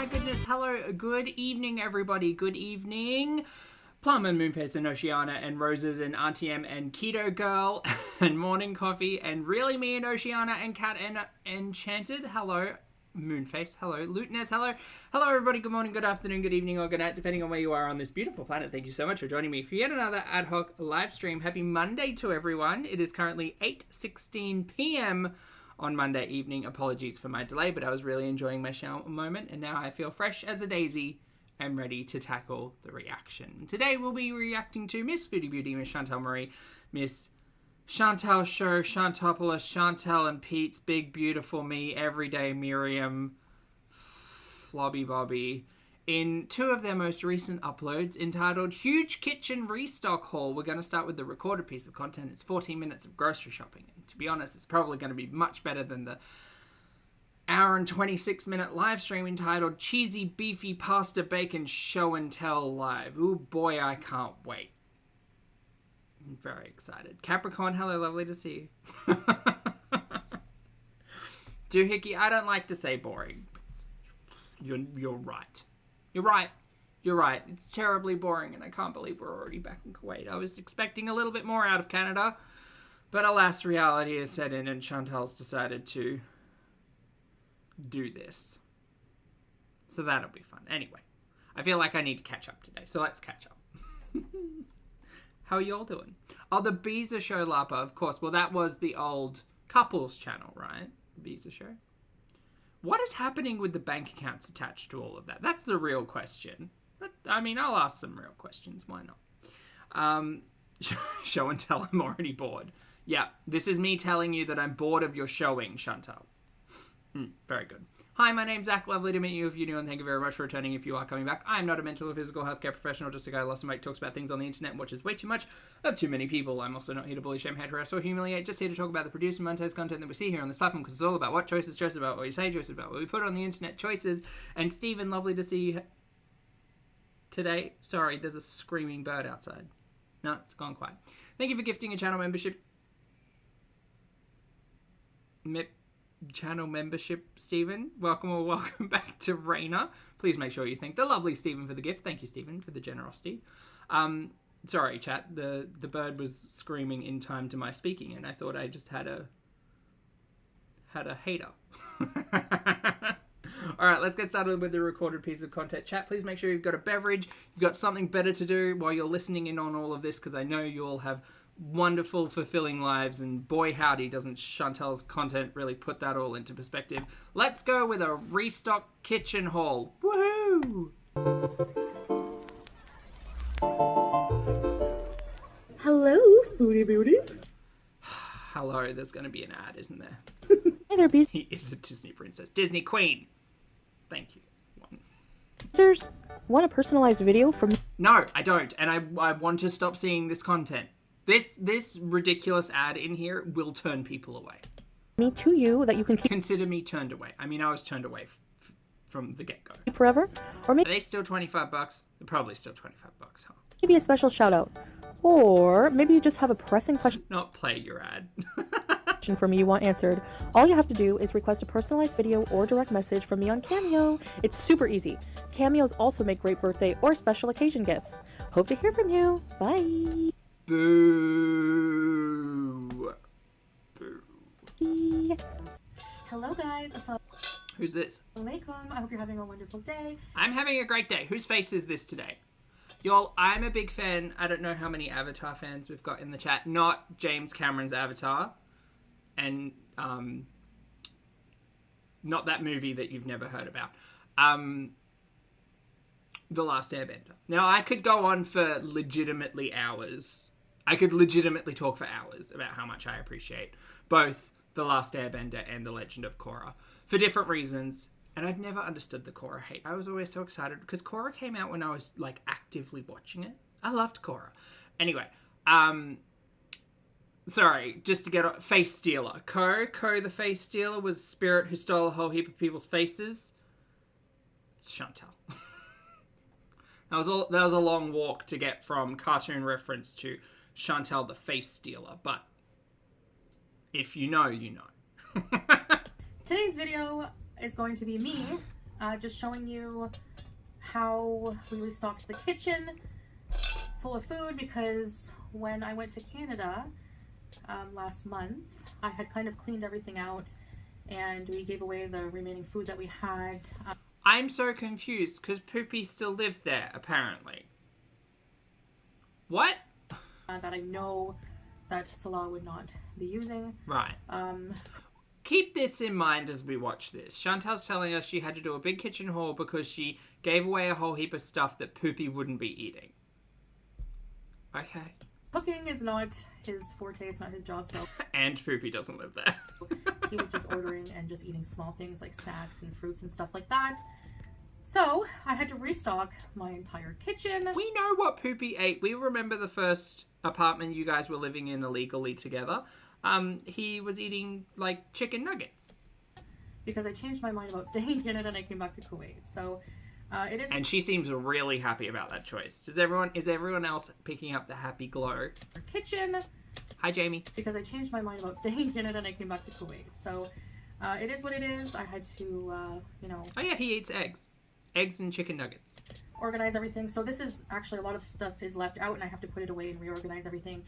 my goodness. Hello, good evening, everybody. Good evening. Plum and Moonface and Oceana and Roses and Auntie M and Keto Girl and Morning Coffee and Really Me and Oceana and Cat and Enchanted. Hello, Moonface. Hello, Luteness. Hello. Hello, everybody. Good morning, good afternoon, good evening, or good night, depending on where you are on this beautiful planet. Thank you so much for joining me for yet another ad hoc live stream. Happy Monday to everyone. It is currently 8:16 p.m. on Monday evening. Apologies for my delay, but I was really enjoying my shower moment, and now I feel fresh as a daisy and ready to tackle the reaction. Today we'll be reacting to Miss Foodie Beauty, Miss Chantal Marie, Miss Chantal Show, Chantopoulos, Chantal and Pete's Big Beautiful Me, Everyday Miriam, Flobby Bobby, in two of their most recent uploads entitled Huge Kitchen Restock Haul. We're going to start with the recorded piece of content. It's 14 minutes of grocery shopping. And to be honest, it's probably going to be much better than the hour and 26-minute live stream entitled Cheesy Beefy Pasta Bacon Show and Tell Live. Ooh boy, I can't wait. I'm very excited. Capricorn, hello, lovely to see you. Doohickey, I don't like to say boring. You're right. You're right. You're right. It's terribly boring, and I can't believe we're already back in Kuwait. I was expecting a little bit more out of Canada, but alas, reality has set in, and Chantal's decided to do this. So that'll be fun. Anyway, I feel like I need to catch up today, so let's catch up. How are y'all doing? Oh, the Beezer Show Lapa, of course. Well, that was the old couples channel, right? The Beezer Show. What is happening with the bank accounts attached to all of that? That's the real question. I mean, I'll ask some real questions. Why not? Show and tell, I'm already bored. Yeah, this is me telling you that I'm bored of your showing, Chantal. Very good. Hi, my name's Zach. Lovely to meet you if you're new, and thank you very much for returning if you are coming back. I'm not a mental or physical healthcare professional, just a guy who lost some weight, talks about things on the internet, and watches way too much of too many people. I'm also not here to bully, shame, hate, harass, or humiliate, just here to talk about the produced and monetized content that we see here on this platform, because it's all about what choices, choices about what you say, choices about what we put on the internet, choices. And Stephen, lovely to see you today. Sorry, there's a screaming bird outside. No, it's gone quiet. Thank you for gifting a channel membership. Channel membership, Stephen. Welcome or welcome back to Raina. Please make sure you thank the lovely Stephen for the gift. Thank you, Stephen, for the generosity. Sorry, chat. The bird was screaming in time to my speaking, and I thought I just had a hater. All right, let's get started with the recorded piece of content. Chat, please make sure you've got a beverage. You've got something better to do while you're listening in on all of this, because I know you all have wonderful, fulfilling lives, and boy howdy doesn't Chantal's content really put that all into perspective. Let's go with a restock kitchen haul. Woohoo! Hello, Foodie Beauty. Hello, there's going to be an ad, isn't there? Hey there, Bees. He is a Disney princess. Disney queen. Thank you. Beezers, want a personalized video from... No, I don't, and I want to stop seeing this content. This ridiculous ad in here will turn people away. Me to you that you can keep... Consider me turned away. I mean, I was turned away from the get-go. forever, or maybe... Are they still $25? They're probably still $25, huh? Maybe a special shout-out. Or maybe you just have a pressing question... Not play your ad. ...for me you want answered. All you have to do is request a personalized video or direct message from me on Cameo. It's super easy. Cameos also make great birthday or special occasion gifts. Hope to hear from you. Bye! Boo. Boo. Hello guys. Who's this? Assalamualaikum. I hope you're having a wonderful day. I'm having a great day. Whose face is this today? Y'all, I'm a big fan. I don't know how many Avatar fans we've got in the chat. Not James Cameron's Avatar. And not that movie that you've never heard about. The Last Airbender. Now, I could go on for legitimately hours. I could legitimately talk for hours about how much I appreciate both The Last Airbender and The Legend of Korra for different reasons. And I've never understood the Korra hate. I was always so excited because Korra came out when I was like actively watching it. I loved Korra. Anyway, sorry, just to get face stealer. Ko the face stealer was spirit who stole a whole heap of people's faces. It's Chantal. That was a long walk to get from cartoon reference to Chantal the face stealer, but if you know, you know. Today's video is going to be me just showing you how we restocked the kitchen full of food, because when I went to Canada last month, I had kind of cleaned everything out and we gave away the remaining food that we had. I'm so confused because Poopy still lived there, apparently. What? That I know that Salah would not be using. Right. Keep this in mind as we watch this. Chantal's telling us she had to do a big kitchen haul because she gave away a whole heap of stuff that Poopy wouldn't be eating. Okay. Cooking is not his forte, it's not his job, so... And Poopy doesn't live there. He was just ordering and just eating small things like snacks and fruits and stuff like that. So, I had to restock my entire kitchen. We know what Poopy ate. We remember the first apartment you guys were living in illegally together. He was eating, like, chicken nuggets. Because I changed my mind about staying in Canada and I came back to Kuwait. So, it is... And she seems really happy about that choice. Is everyone else picking up the happy glow? Our kitchen. Hi, Jamie. Because I changed my mind about staying in Canada and I came back to Kuwait. So, it is what it is. I had to, you know... Oh, yeah, he eats eggs. Eggs and chicken nuggets. Organize everything. So this is actually, a lot of stuff is left out and I have to put it away and reorganize everything.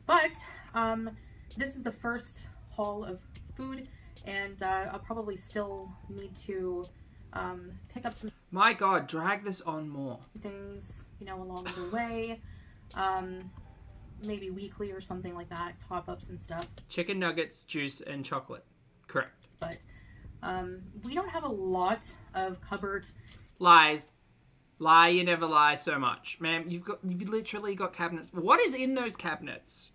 But, this is the first haul of food, and I'll probably still need to pick up some... My God, drag this on more. ...things, you know, along the way. Maybe weekly or something like that. Top-ups and stuff. Chicken nuggets, juice, and chocolate. Correct. But we don't have a lot of cupboard... Lies. Lie, you never lie so much. Ma'am, you've literally got cabinets. What is in those cabinets?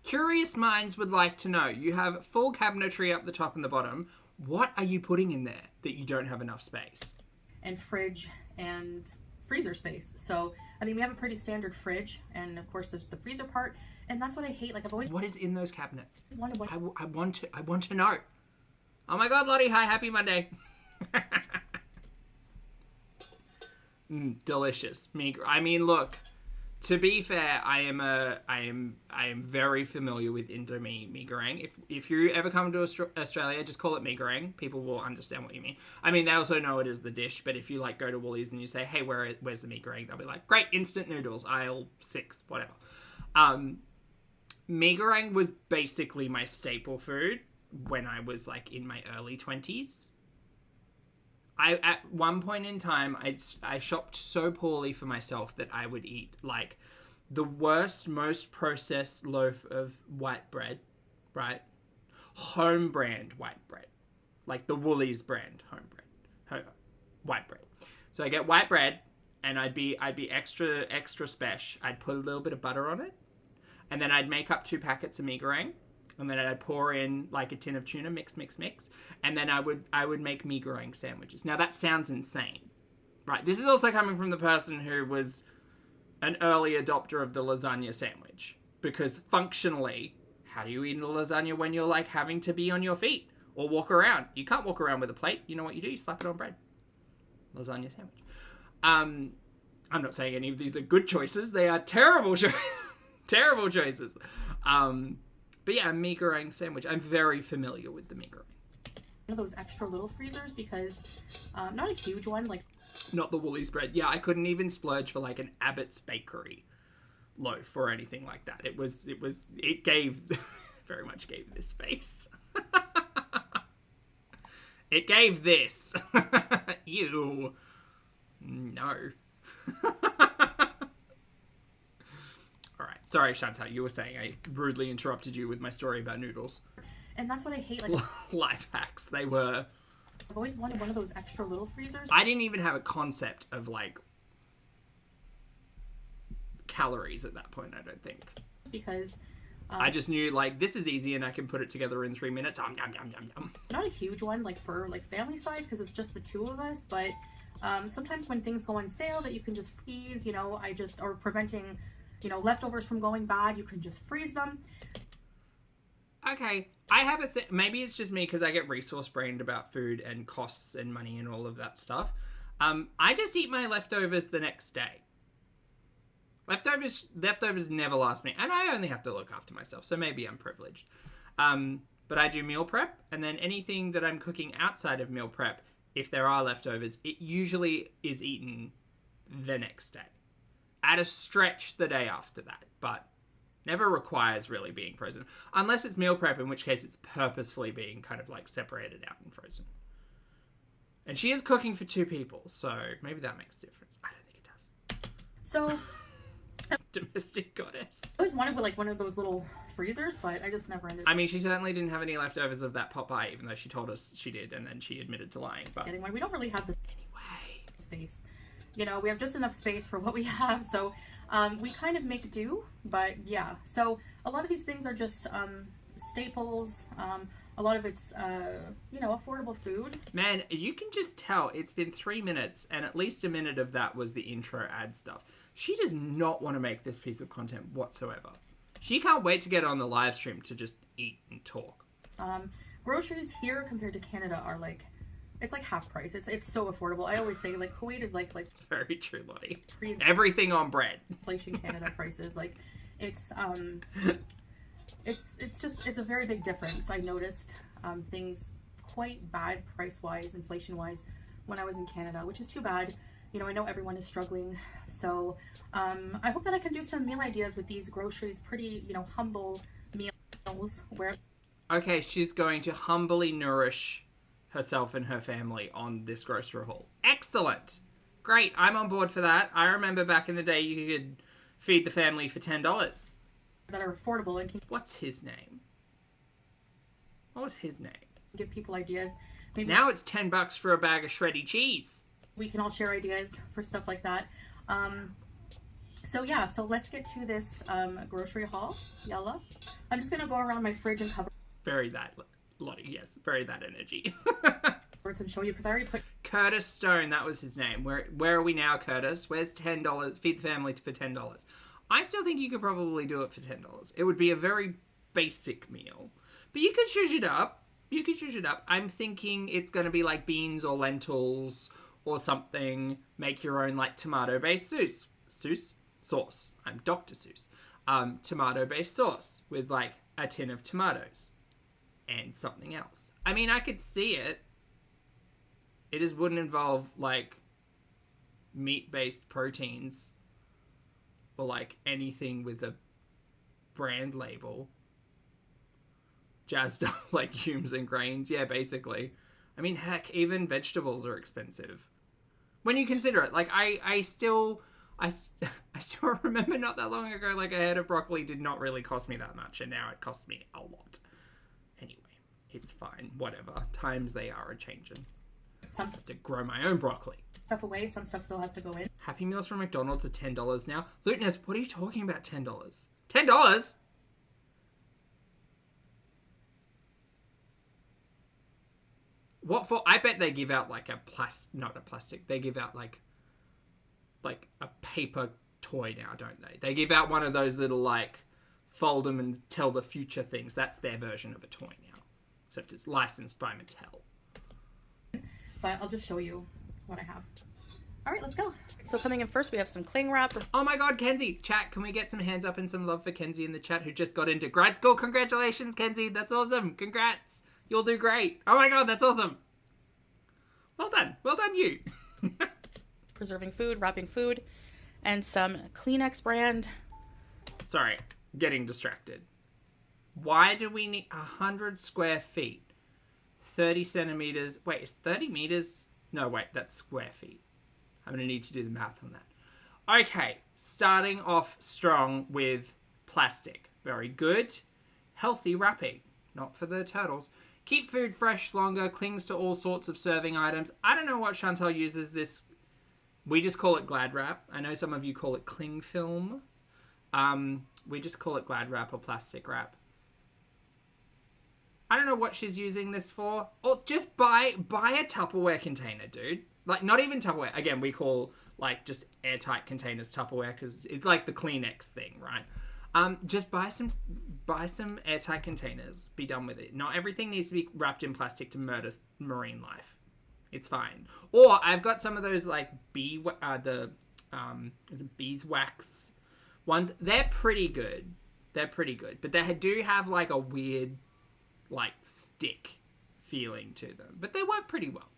Curious minds would like to know. You have full cabinetry up the top and the bottom. What are you putting in there that you don't have enough space? And fridge and freezer space. So, I mean, we have a pretty standard fridge, and of course there's the freezer part, and that's what I hate. Like, I've always... What is in those cabinets? I want to know. Oh my God, Lottie, hi, happy Monday. Delicious. I mean, look, to be fair, I am very familiar with Indomie mee goreng. If you ever come to Australia, just call it mee goreng. People will understand what you mean. I mean, they also know it as the dish, but if you like go to Woolies and you say, hey, where's the mee goreng? They'll be like, great, instant noodles, aisle 6, whatever. Mee goreng was basically my staple food when I was like in my early 20s. At one point in time, I shopped so poorly for myself that I would eat, like, the worst, most processed loaf of white bread, right? Home brand white bread. Like the Woolies brand white bread. So I get white bread, and I'd be extra special. I'd put a little bit of butter on it, and then I'd make up 2 packets of mee goreng. And then I'd pour in like a tin of tuna, mix. And then I would make mee goreng sandwiches. Now that sounds insane, right? This is also coming from the person who was an early adopter of the lasagna sandwich. Because functionally, how do you eat a lasagna when you're like having to be on your feet or walk around? You can't walk around with a plate. You know what you do? You slap it on bread. Lasagna sandwich. I'm not saying any of these are good choices. They are terrible choices. Terrible choices. But yeah, mee goreng sandwich. I'm very familiar with the mee goreng. One of those extra little freezers because, not a huge one, like... Not the Woolies bread. Yeah, I couldn't even splurge for like an Abbott's Bakery loaf or anything like that. It very much gave this face. It gave this. Ew. No. Sorry, Chantal, you were saying I rudely interrupted you with my story about noodles. And that's what I hate. Like, life hacks, they were... I've always wanted one of those extra little freezers. I didn't even have a concept of, like, calories at that point, I don't think. Because... I just knew, like, this is easy and I can put it together in 3 minutes. Yum. Not a huge one, like, for, like, family size, because it's just the 2 of us, but sometimes when things go on sale that you can just freeze, you know, or preventing... You know, leftovers from going bad, you can just freeze them. Okay, I have a thing. Maybe it's just me because I get resource brained about food and costs and money and all of that stuff. I just eat my leftovers the next day. Leftovers never last me, and I only have to look after myself, so maybe I'm privileged. But I do meal prep, and then anything that I'm cooking outside of meal prep if there are leftovers, it usually is eaten the next day. At a stretch, the day after that, but never requires really being frozen. Unless it's meal prep, in which case it's purposefully being kind of like separated out and frozen. And she is cooking for 2 people, so maybe that makes a difference. I don't think it does. So, Domestic goddess. I always wanted like one of those little freezers, but I just never ended up I mean, she certainly didn't have any leftovers of that pot pie, even though she told us she did, and then she admitted to lying. But getting one. We don't really have the anyway, space. You know, we have just enough space for what we have, so we kind of make do. But yeah, so a lot of these things are just staples. A lot of it's, you know, affordable food. Man, you can just tell it's been 3 minutes, and at least a minute of that was the intro ad stuff. She does not want to make this piece of content whatsoever. She can't wait to get on the live stream to just eat and talk. Groceries here compared to Canada are like, it's like half price. It's so affordable. I always say like Kuwait is like very true, Lottie. Everything on bread. Inflation Canada prices, like it's it's a very big difference. I noticed things quite bad price wise, inflation wise, when I was in Canada, which is too bad. You know, I know everyone is struggling, so I hope that I can do some meal ideas with these groceries. Pretty, you know, humble meals where. Okay, she's going to humbly nourish herself and her family on this grocery haul. Excellent. Great, I'm on board for that. I remember back in the day you could feed the family for $10. That are affordable and can What's his name? What was his name? give people ideas. Maybe now it's $10 for a bag of shredded cheese. We can all share ideas for stuff like that. So yeah, so let's get to this grocery haul. Yalla. I'm just gonna go around my fridge and cover. Very that, Lottie. Yes, very that energy. And show you because I already put Curtis Stone. That was his name. Where are we now, Curtis? Where's $10? Feed the family for $10. I still think you could probably do it for $10. It would be a very basic meal, but you could shush it up. You could shush it up. I'm thinking it's going to be like beans or lentils or something. Make your own like tomato-based sauce. I'm Dr. Seuss. Tomato-based sauce with like a tin of tomatoes and something else. I mean, I could see it. It just wouldn't involve like meat-based proteins or like anything with a brand label. Jazzed up legumes and grains. Yeah, basically. I mean, heck, even vegetables are expensive. When you consider it, like I still remember not that long ago, like a head of broccoli did not really cost me that much, and now it costs me a lot. Anyway, it's fine. Whatever. Times they are a-changing. I have to grow my own broccoli. Stuff away. Some stuff still has to go in. Happy Meals from McDonald's are $10 now. Luteness, what are you talking about? $10? $10? What for? I bet they give out like not a plastic. They give out like a paper toy now, don't they? They give out one of those little like fold them and tell the future things. That's their version of a toy now, except it's licensed by Mattel. But I'll just show you what I have. All right, let's go. So coming in first, we have some cling wrap. Oh my God, Kenzie! Chat, can we get some hands up and some love for Kenzie in the chat who just got into grad school? Congratulations, Kenzie! That's awesome. Congrats. You'll do great. Oh my God, that's awesome. Well done. Well done, you. Preserving food, wrapping food, and some Kleenex brand. Sorry, getting distracted. Why do we need 100 square feet? 30 centimeters. Wait, is 30 meters? No, wait, that's square feet. I'm going to need to do the math on that. Okay, starting off strong with plastic. Very good. Healthy wrapping. Not for the turtles. Keep food fresh longer. Clings to all sorts of serving items. I don't know what Chantal uses this. We just call it Glad Wrap. I know some of you call it cling film. We just call it Glad Wrap or plastic wrap. I don't know what she's using this for. Or just buy a Tupperware container, dude. Like, not even Tupperware. Again, we call, like, just airtight containers Tupperware because it's like the Kleenex thing, right? Just buy some airtight containers. Be done with it. Not everything needs to be wrapped in plastic to murder marine life. It's fine. Or I've got some of those like beeswax ones. They're pretty good. But they do have like a weird like stick feeling to them. But they work pretty well.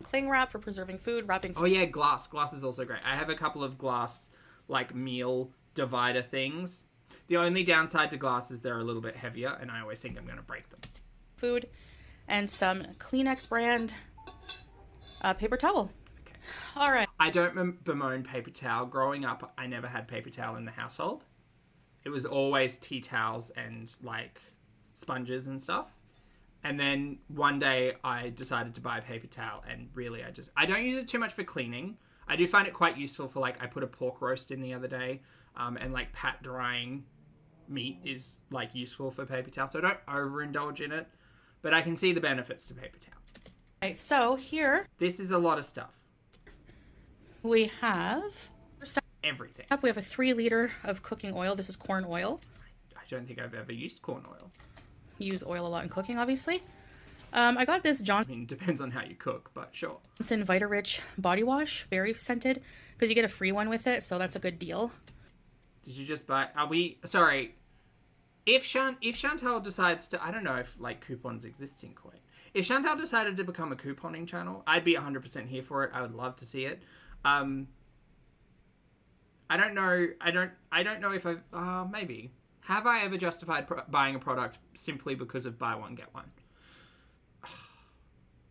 Cling wrap for preserving food, wrapping food. Oh yeah, glass. Glass is also great. I have a couple of glass, like, meal divider things. The only downside to glass is they're a little bit heavier, and I always think I'm going to break them. Food, and some Kleenex brand paper towel. Okay. All right. I don't bemoan paper towel. Growing up, I never had paper towel in the household. It was always tea towels and, like, sponges and stuff. And then one day I decided to buy a paper towel, and really I don't use it too much for cleaning. I do find it quite useful for, like, I put a pork roast in the other day, and, like, pat drying meat is, like, useful for paper towel. So I don't overindulge in it, but I can see the benefits to paper towel. Okay, so here This is a lot of stuff. we have Everything. we have a 3 liter of cooking oil. This is corn oil. I don't think I've ever used corn oil. Use oil a lot in cooking, obviously. I got this I mean, it depends on how you cook, but sure. Johnson Vita-Rich body wash, very scented, because you get a free one with it, so that's a good deal. Did you just buy... Sorry. If Chantal decides to... I don't know if, like, coupons exist in Kuwait. If Chantal decided to become a couponing channel, I'd be 100% here for it. I would love to see it. I don't know. I don't know if I've... maybe. Have I ever justified buying a product simply because of buy one, get one?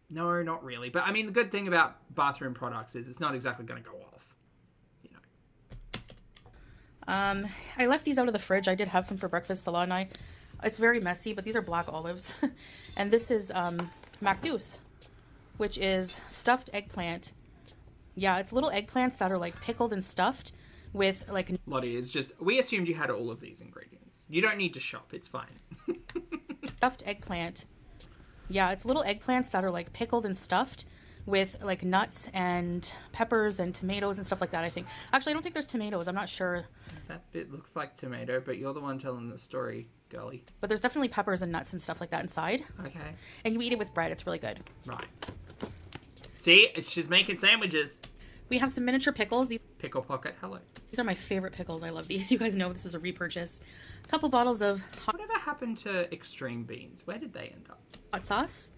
No, not really. But, I mean, the good thing about bathroom products is it's not exactly going to go off. You know. I left these out of the fridge. I did have some for breakfast, Salah and I. It's very messy, but these are black olives. And this is macdous, which is stuffed eggplant. Yeah, it's little eggplants that are, like, pickled and stuffed with, like... Lottie, it's just... We assumed you had all of these ingredients. You don't need to shop. It's fine. Stuffed eggplant. Yeah, it's little eggplants that are, like, pickled and stuffed with, like, nuts and peppers and tomatoes and stuff like that, I think. Actually, I don't think there's tomatoes. I'm not sure. That bit looks like tomato, but you're the one telling the story, girly. But there's definitely peppers and nuts and stuff like that inside. Okay. And you eat it with bread. It's really good. Right. See? She's making sandwiches. We have some miniature pickles. These Pickle pocket, hello. are my favorite pickles. I love these. You guys know this is a repurchase. A couple bottles of Whatever happened to extreme beans? Where did they end up? hot sauce.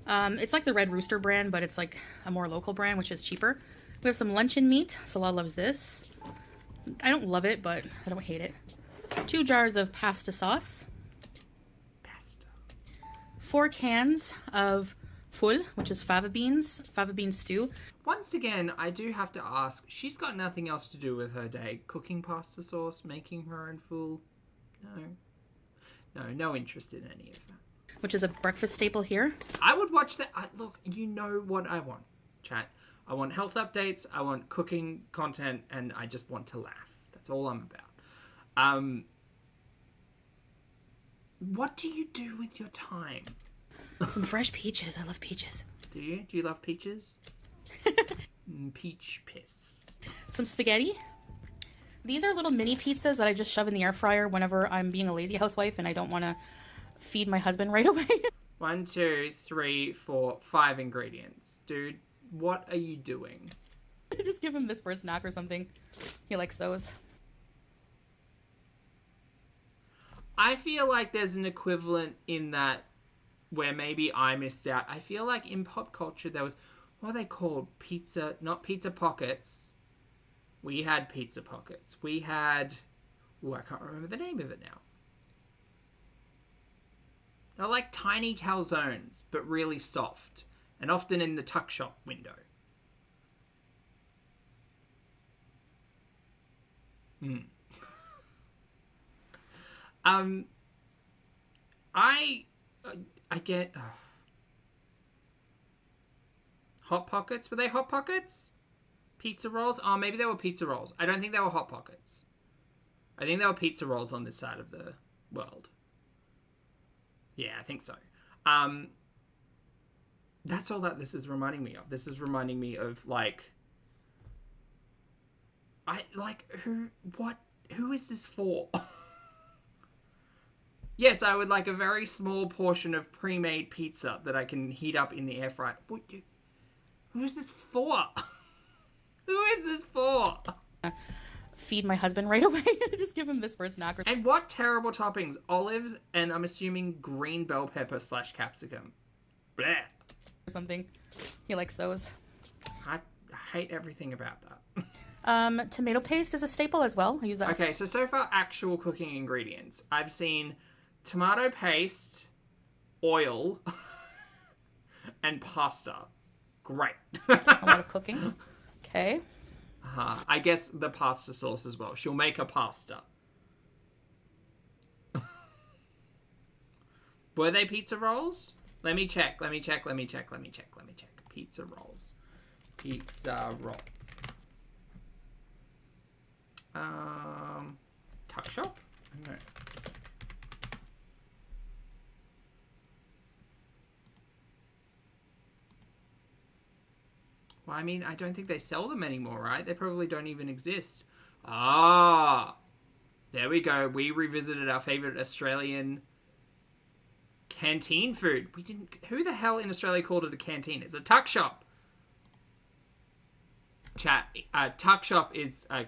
It's like the Red Rooster brand, but it's like a more local brand, which is cheaper. We have some luncheon meat. Salah loves this. I don't love it, but I don't hate it. 2 jars of pasta sauce. Pasta. 4 cans of full, which is fava bean stew. Once again, I do have to ask, she's got nothing else to do with her day. Cooking pasta sauce, making her own fool? No interest in any of that. Which is a breakfast staple here. I would watch that. Look, you know what I want, chat. I want health updates, I want cooking content, and I just want to laugh. That's all I'm about. What do you do with your time? Some fresh peaches. I love peaches. Do you? Do you love peaches? Peach piss. Some spaghetti. These are little mini pizzas that I just shove in the air fryer whenever I'm being a lazy housewife and I don't want to feed my husband right away. 1, 2, 3, 4, 5 ingredients. Dude, what are you doing? Just give him this for a snack or something. He likes those. I feel like there's an equivalent in that where maybe I missed out. I feel like in pop culture there was, what are they called? Pizza, not pizza pockets. We had pizza pockets. We had, I can't remember the name of it now. They're like tiny calzones, but really soft, and often in the tuck shop window. I get Hot Pockets. Were they Hot Pockets? Pizza rolls? Oh, maybe they were pizza rolls. I don't think they were Hot Pockets. I think they were pizza rolls on this side of the world. Yeah, I think so. That's all that this is reminding me of. This is reminding me of, like... Who is this for? Yes, I would like a very small portion of pre-made pizza that I can heat up in the air fryer. Who is this for? Who is this for? Feed my husband right away. Just give him this for a snack. And what terrible toppings? Olives and I'm assuming green bell pepper / capsicum. Bleh. Or something. He likes those. I hate everything about that. Tomato paste is a staple as well. I use that. Okay, so far, actual cooking ingredients. I've seen tomato paste, oil, and pasta. Great. A lot of cooking. Okay. I guess the pasta sauce as well. She'll make a pasta. Were they pizza rolls? Let me check. Pizza rolls. Tuck shop? I don't know. Well, I mean, I don't think they sell them anymore, right? They probably don't even exist. Ah! There we go. We revisited our favourite Australian canteen food. We didn't... Who the hell in Australia called it a canteen? It's a tuck shop. Chat. Tuck shop is a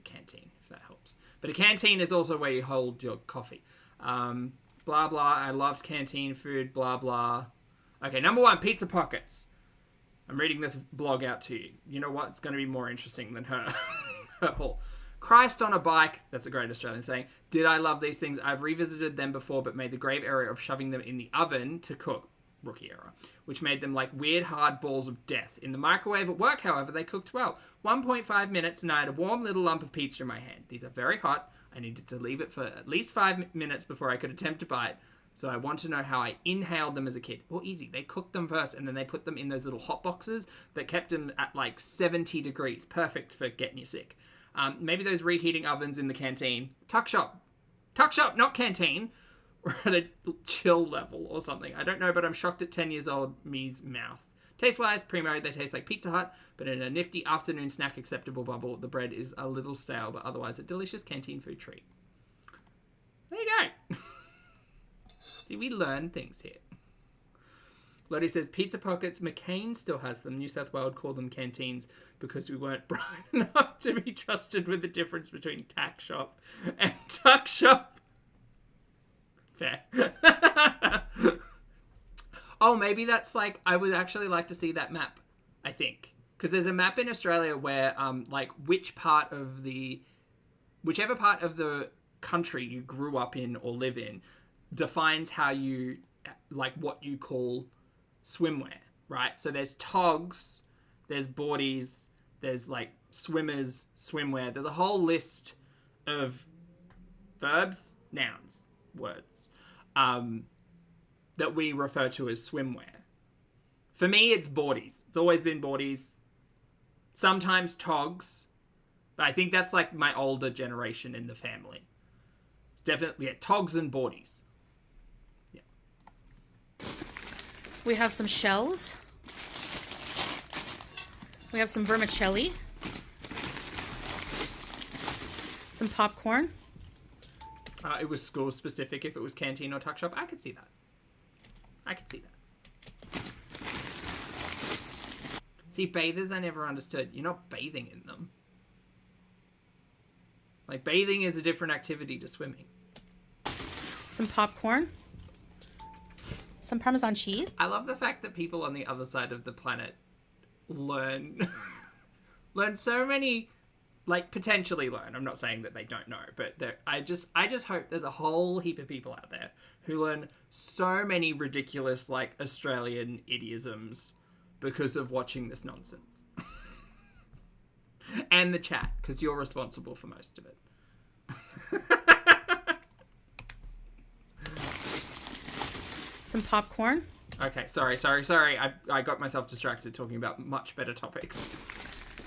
canteen, if that helps. But a canteen is also where you hold your coffee. Blah, blah. I loved canteen food. Blah, blah. Okay, number 1, pizza pockets. I'm reading this blog out to you. You know what? It's going to be more interesting than her haul. Christ on a bike. That's a great Australian saying. Did I love these things? I've revisited them before, but made the grave error of shoving them in the oven to cook. Rookie error. Which made them like weird hard balls of death. In the microwave at work, however, they cooked well. 1.5 minutes and I had a warm little lump of pizza in my hand. These are very hot. I needed to leave it for at least 5 minutes before I could attempt to bite. So I want to know how I inhaled them as a kid. Well, easy. They cooked them first and then they put them in those little hot boxes that kept them at like 70 degrees. Perfect for getting you sick. Maybe those reheating ovens in the canteen. Tuck shop. Tuck shop, not canteen. We're at a chill level or something. I don't know, but I'm shocked at 10 years old me's mouth. Taste-wise, primo, they taste like Pizza Hut, but in a nifty afternoon snack acceptable bubble. The bread is a little stale, but otherwise a delicious canteen food treat. There you go. See, we learn things here. Lottie says, pizza pockets, McCain still has them. New South Wales call them canteens because we weren't bright enough to be trusted with the difference between tack shop and tuck shop. Fair. Oh, maybe that's like, I would actually like to see that map, I think. Because there's a map in Australia where, like, whichever part of the country you grew up in or live in defines how you, like, what you call swimwear, right? So there's togs, there's boardies, there's, like, swimmers, swimwear. There's a whole list of verbs, nouns, words, that we refer to as swimwear. For me, it's boardies. It's always been boardies. Sometimes togs. But I think that's like my older generation in the family. Definitely, yeah, togs and boardies. Yeah. We have some shells. We have some vermicelli. Some popcorn. It was school specific. If it was canteen or tuck shop, I could see that. See, bathers I never understood. You're not bathing in them. Like, bathing is a different activity to swimming. Some popcorn. Some Parmesan cheese. I love the fact that people on the other side of the planet learn so many, like, potentially learn. I'm not saying that they don't know, but I just hope there's a whole heap of people out there who learn so many ridiculous, like, Australian idioms because of watching this nonsense. And the chat, because you're responsible for most of it. Some popcorn. Okay, sorry. I got myself distracted talking about much better topics.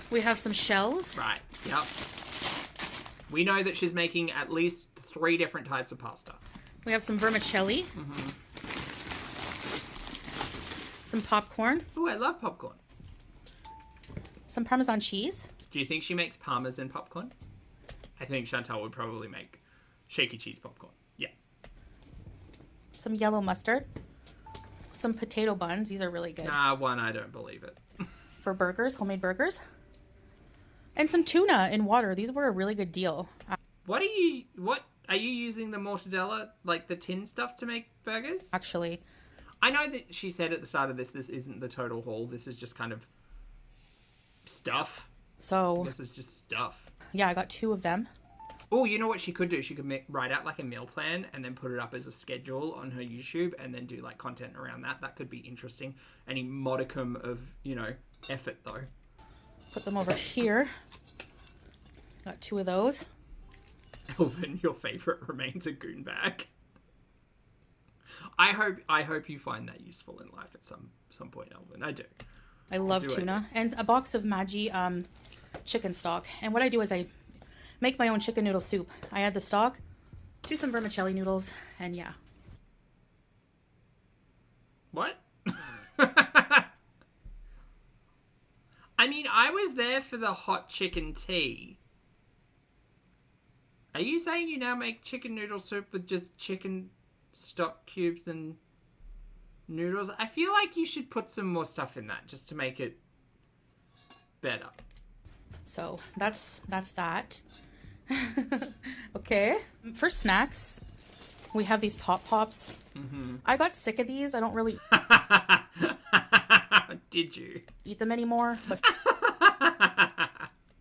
We have some shells. Right, yep. We know that she's making at least 3 different types of pasta. We have some vermicelli. Mm-hmm. Some popcorn. Ooh, I love popcorn. Some Parmesan cheese. Do you think she makes Parmesan popcorn? I think Chantal would probably make shaky cheese popcorn. Yeah. Some yellow mustard. Some potato buns. These are really good. Nah, I don't believe it. For burgers, homemade burgers. And some tuna in water. These were a really good deal. What are you using the mortadella, like the tin stuff, to make burgers? Actually. I know that she said at the start of this isn't the total haul. This is just kind of stuff. So I guess it's just stuff. yeah, I got 2 of them. Oh, you know what she could do? She could write out like a meal plan and then put it up as a schedule on her YouTube and then do like content around that. That could be interesting. Any modicum of, effort though. Put them over here. Got 2 of those. Elvin, your favorite remains a goon bag. I hope you find that useful in life at some point, Elvin. I do. I love tuna. And a box of Maggi chicken stock. And what I do is I make my own chicken noodle soup. I add the stock, do some vermicelli noodles, and yeah. What? I mean, I was there for the hot chicken tea. Are you saying you now make chicken noodle soup with just chicken stock cubes and noodles? I feel like you should put some more stuff in that just to make it better. So that's that. Okay. For snacks, we have these Pop Pops. Mm-hmm. I got sick of these. I don't really Did you eat them anymore? But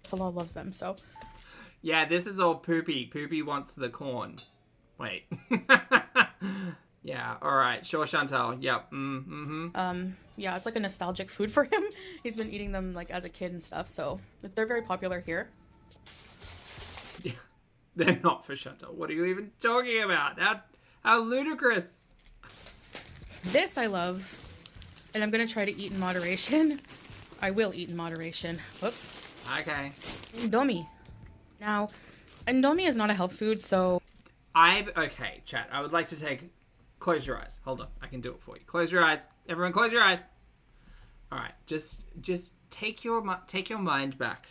Salah loves them, so. Yeah, this is all Poopy. Poopy wants the corn. Wait. Yeah, alright. Sure, Chantal. Yep. Yeah, it's like a nostalgic food for him. He's been eating them like as a kid and stuff, so they're very popular here. Yeah, they're not for Chantal. What are you even talking about? How ludicrous. This I love, and I'm gonna try to eat in moderation. I will eat in moderation. Whoops. Okay. Indomie. Now, Indomie is not a health food, so... Okay, chat. I would like to close your eyes. Hold on. I can do it for you. Close your eyes. Everyone close your eyes. All right. Just take your mind back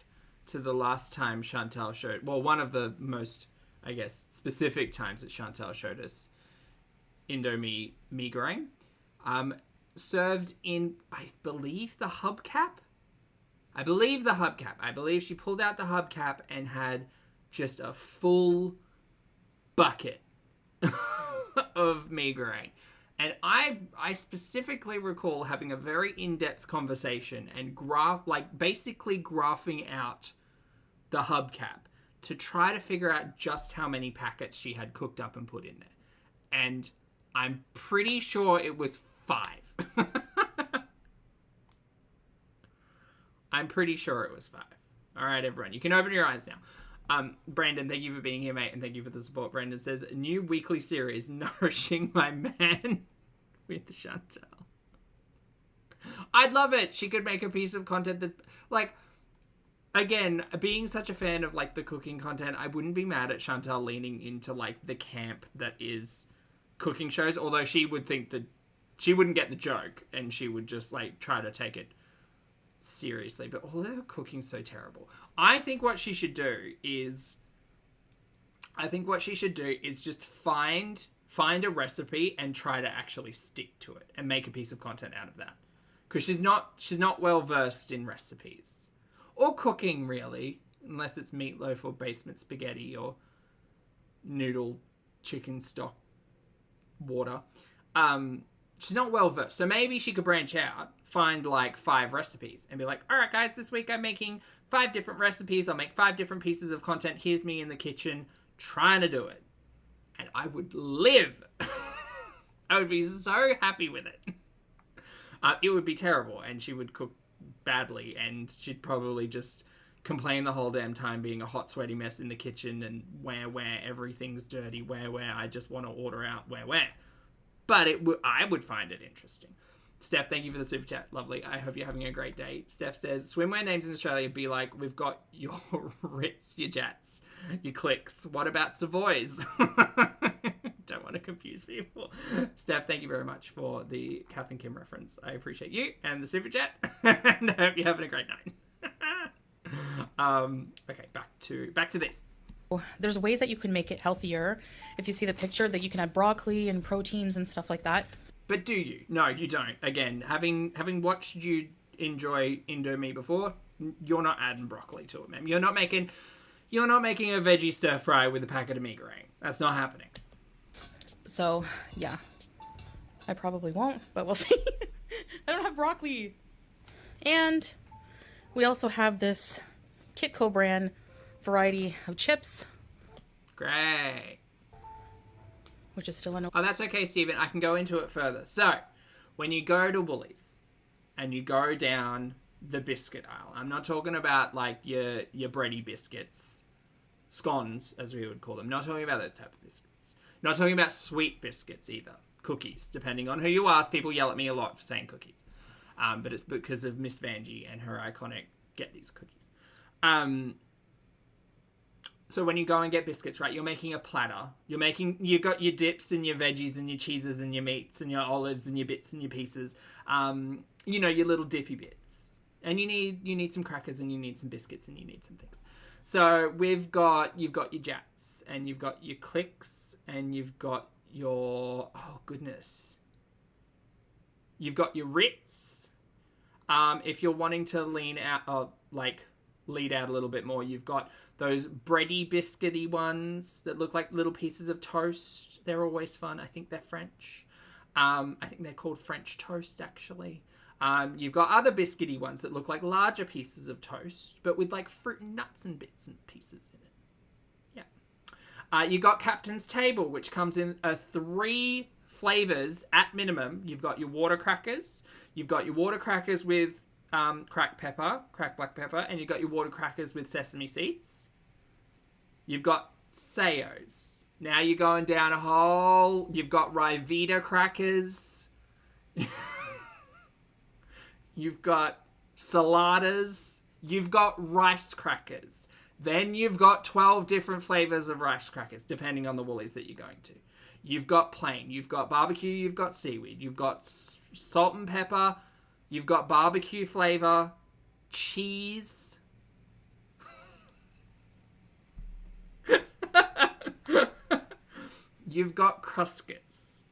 to the last time Chantal showed... Well, one of the most, I guess, specific times that Chantal showed us Indomie mee goreng. Served in, I believe, the hubcap. I believe she pulled out the hubcap and had just a full bucket of mee goreng. And I specifically recall having a very in-depth conversation and basically graphing out the hubcap to try to figure out just how many packets she had cooked up and put in there. And I'm pretty sure it was 5. I'm pretty sure it was 5. All right, everyone. You can open your eyes now. Brandon, thank you for being here, mate, and thank you for the support. Brandon says, new weekly series, Nourishing My Man with Chantal. I'd love it. She could make a piece of content that, like, again, being such a fan of, like, the cooking content, I wouldn't be mad at Chantal leaning into, like, the camp that is cooking shows, although she would think that she wouldn't get the joke, and she would just, like, try to take it seriously. But all her cooking's so terrible. I think what she should do is just find a recipe and try to actually stick to it and make a piece of content out of that. Because she's not well versed in recipes or cooking, really, unless it's meatloaf or basement spaghetti or noodle chicken stock water. She's not well versed. So maybe she could branch out, find like 5 recipes and be like, all right, guys, this week I'm making 5 different recipes. I'll make 5 different pieces of content. Here's me in the kitchen trying to do it. And I would live. I would be so happy with it. It would be terrible, and she would cook badly, and she'd probably just complain the whole damn time, being a hot, sweaty mess in the kitchen, and where everything's dirty, where I just want to order out where. But I would find it interesting. Steph, thank you for the super chat. Lovely. I hope you're having a great day. Steph says, swimwear names in Australia be like, we've got your Ritz, your Jats, your Clicks. What about Savoys? Don't want to confuse people. Steph, thank you very much for the Kath and Kim reference. I appreciate you and the super chat. And I hope you're having a great night. Okay, back to this. There's ways that you can make it healthier. If you see the picture, that you can add broccoli and proteins and stuff like that. But do you? No, you don't. Again, having watched you enjoy Indomie before, you're not adding broccoli to it, man. You're not making a veggie stir fry with a packet of mee goreng. That's not happening. So, yeah. I probably won't, but we'll see. I don't have broccoli. And we also have this Kitco brand variety of chips. Great. Which is still in. Oh, that's okay, Stephen. I can go into it further. So, when you go to Woolies and you go down the biscuit aisle, I'm not talking about like your bready biscuits, scones, as we would call them. Not talking about those type of biscuits. Not talking about sweet biscuits either. Cookies. Depending on who you ask, people yell at me a lot for saying cookies. But it's because of Miss Vanjie and her iconic Get These Cookies. So when you go and get biscuits, right, you're making a platter. You got your dips and your veggies and your cheeses and your meats and your olives and your bits and your pieces. You know, your little dippy bits. And you need some crackers and you need some biscuits and you need some things. So you've got your Jats and you've got your Clicks and you've got your, oh goodness, you've got your Ritz. If you're wanting to lead out a little bit more, you've got those bready biscuity ones that look like little pieces of toast. They're always fun. I think they're French. I think they're called French toast, actually. You've got other biscuity ones that look like larger pieces of toast, but with like fruit and nuts and bits and pieces in it. You got Captain's Table, which comes in 3 flavors at minimum. You've got your water crackers. You've got your water crackers with cracked black pepper, and you've got your water crackers with sesame seeds. You've got Sayos. Now you're going down a hole. You've got Ryvita crackers. You've got saladas. You've got rice crackers. Then you've got 12 different flavors of rice crackers, depending on the Woolies that you're going to. You've got plain. You've got barbecue. You've got seaweed. You've got salt and pepper. You've got barbecue flavor. Cheese. You've got Cruskets.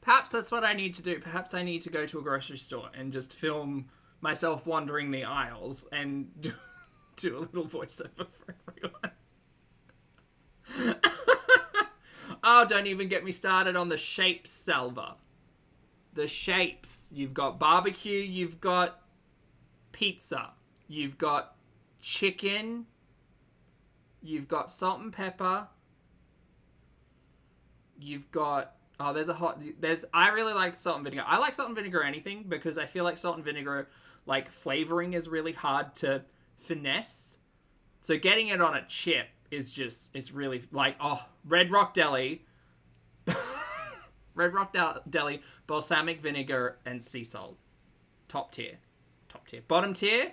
Perhaps that's what I need to do. Perhaps I need to go to a grocery store and just film myself wandering the aisles and do a little voiceover for everyone. Oh, don't even get me started on the shapes salver. The shapes. You've got barbecue. You've got pizza. You've got chicken. You've got salt and pepper. You've got... Oh, I really like salt and vinegar. I like salt and vinegar anything because I feel like salt and vinegar, like, flavoring is really hard to finesse. So getting it on a chip is just, it's really, like, oh, Red Rock Deli. Red Rock Deli, balsamic vinegar, and sea salt. Top tier. Top tier. Bottom tier,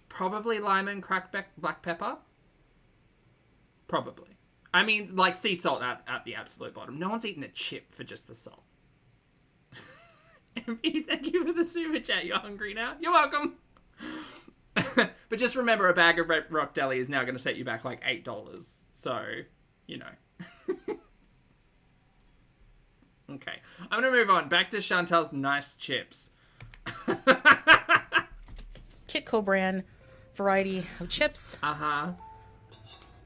probably lime and cracked black pepper. Probably. I mean, like, sea salt at the absolute bottom. No one's eating a chip for just the salt. MP, thank you for the super chat. You're hungry now? You're welcome. But just remember, a bag of Red Rock Deli is now going to set you back like $8. So, you know. Okay. I'm going to move on. Back to Chantel's nice chips. Kitco brand variety of chips. Uh-huh.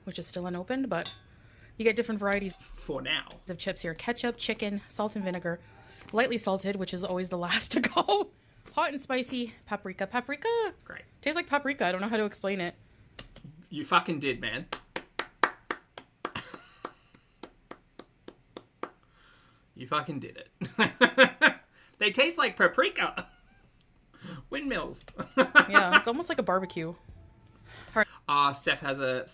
Which is still unopened, but... You get different varieties for now of chips here. Ketchup, chicken, salt and vinegar. Lightly salted, which is always the last to go. Hot and spicy. Paprika. Great. Tastes like paprika. I don't know how to explain it. You fucking did, man. You fucking did it. They taste like paprika. Windmills. Yeah, it's almost like a barbecue. Steph has a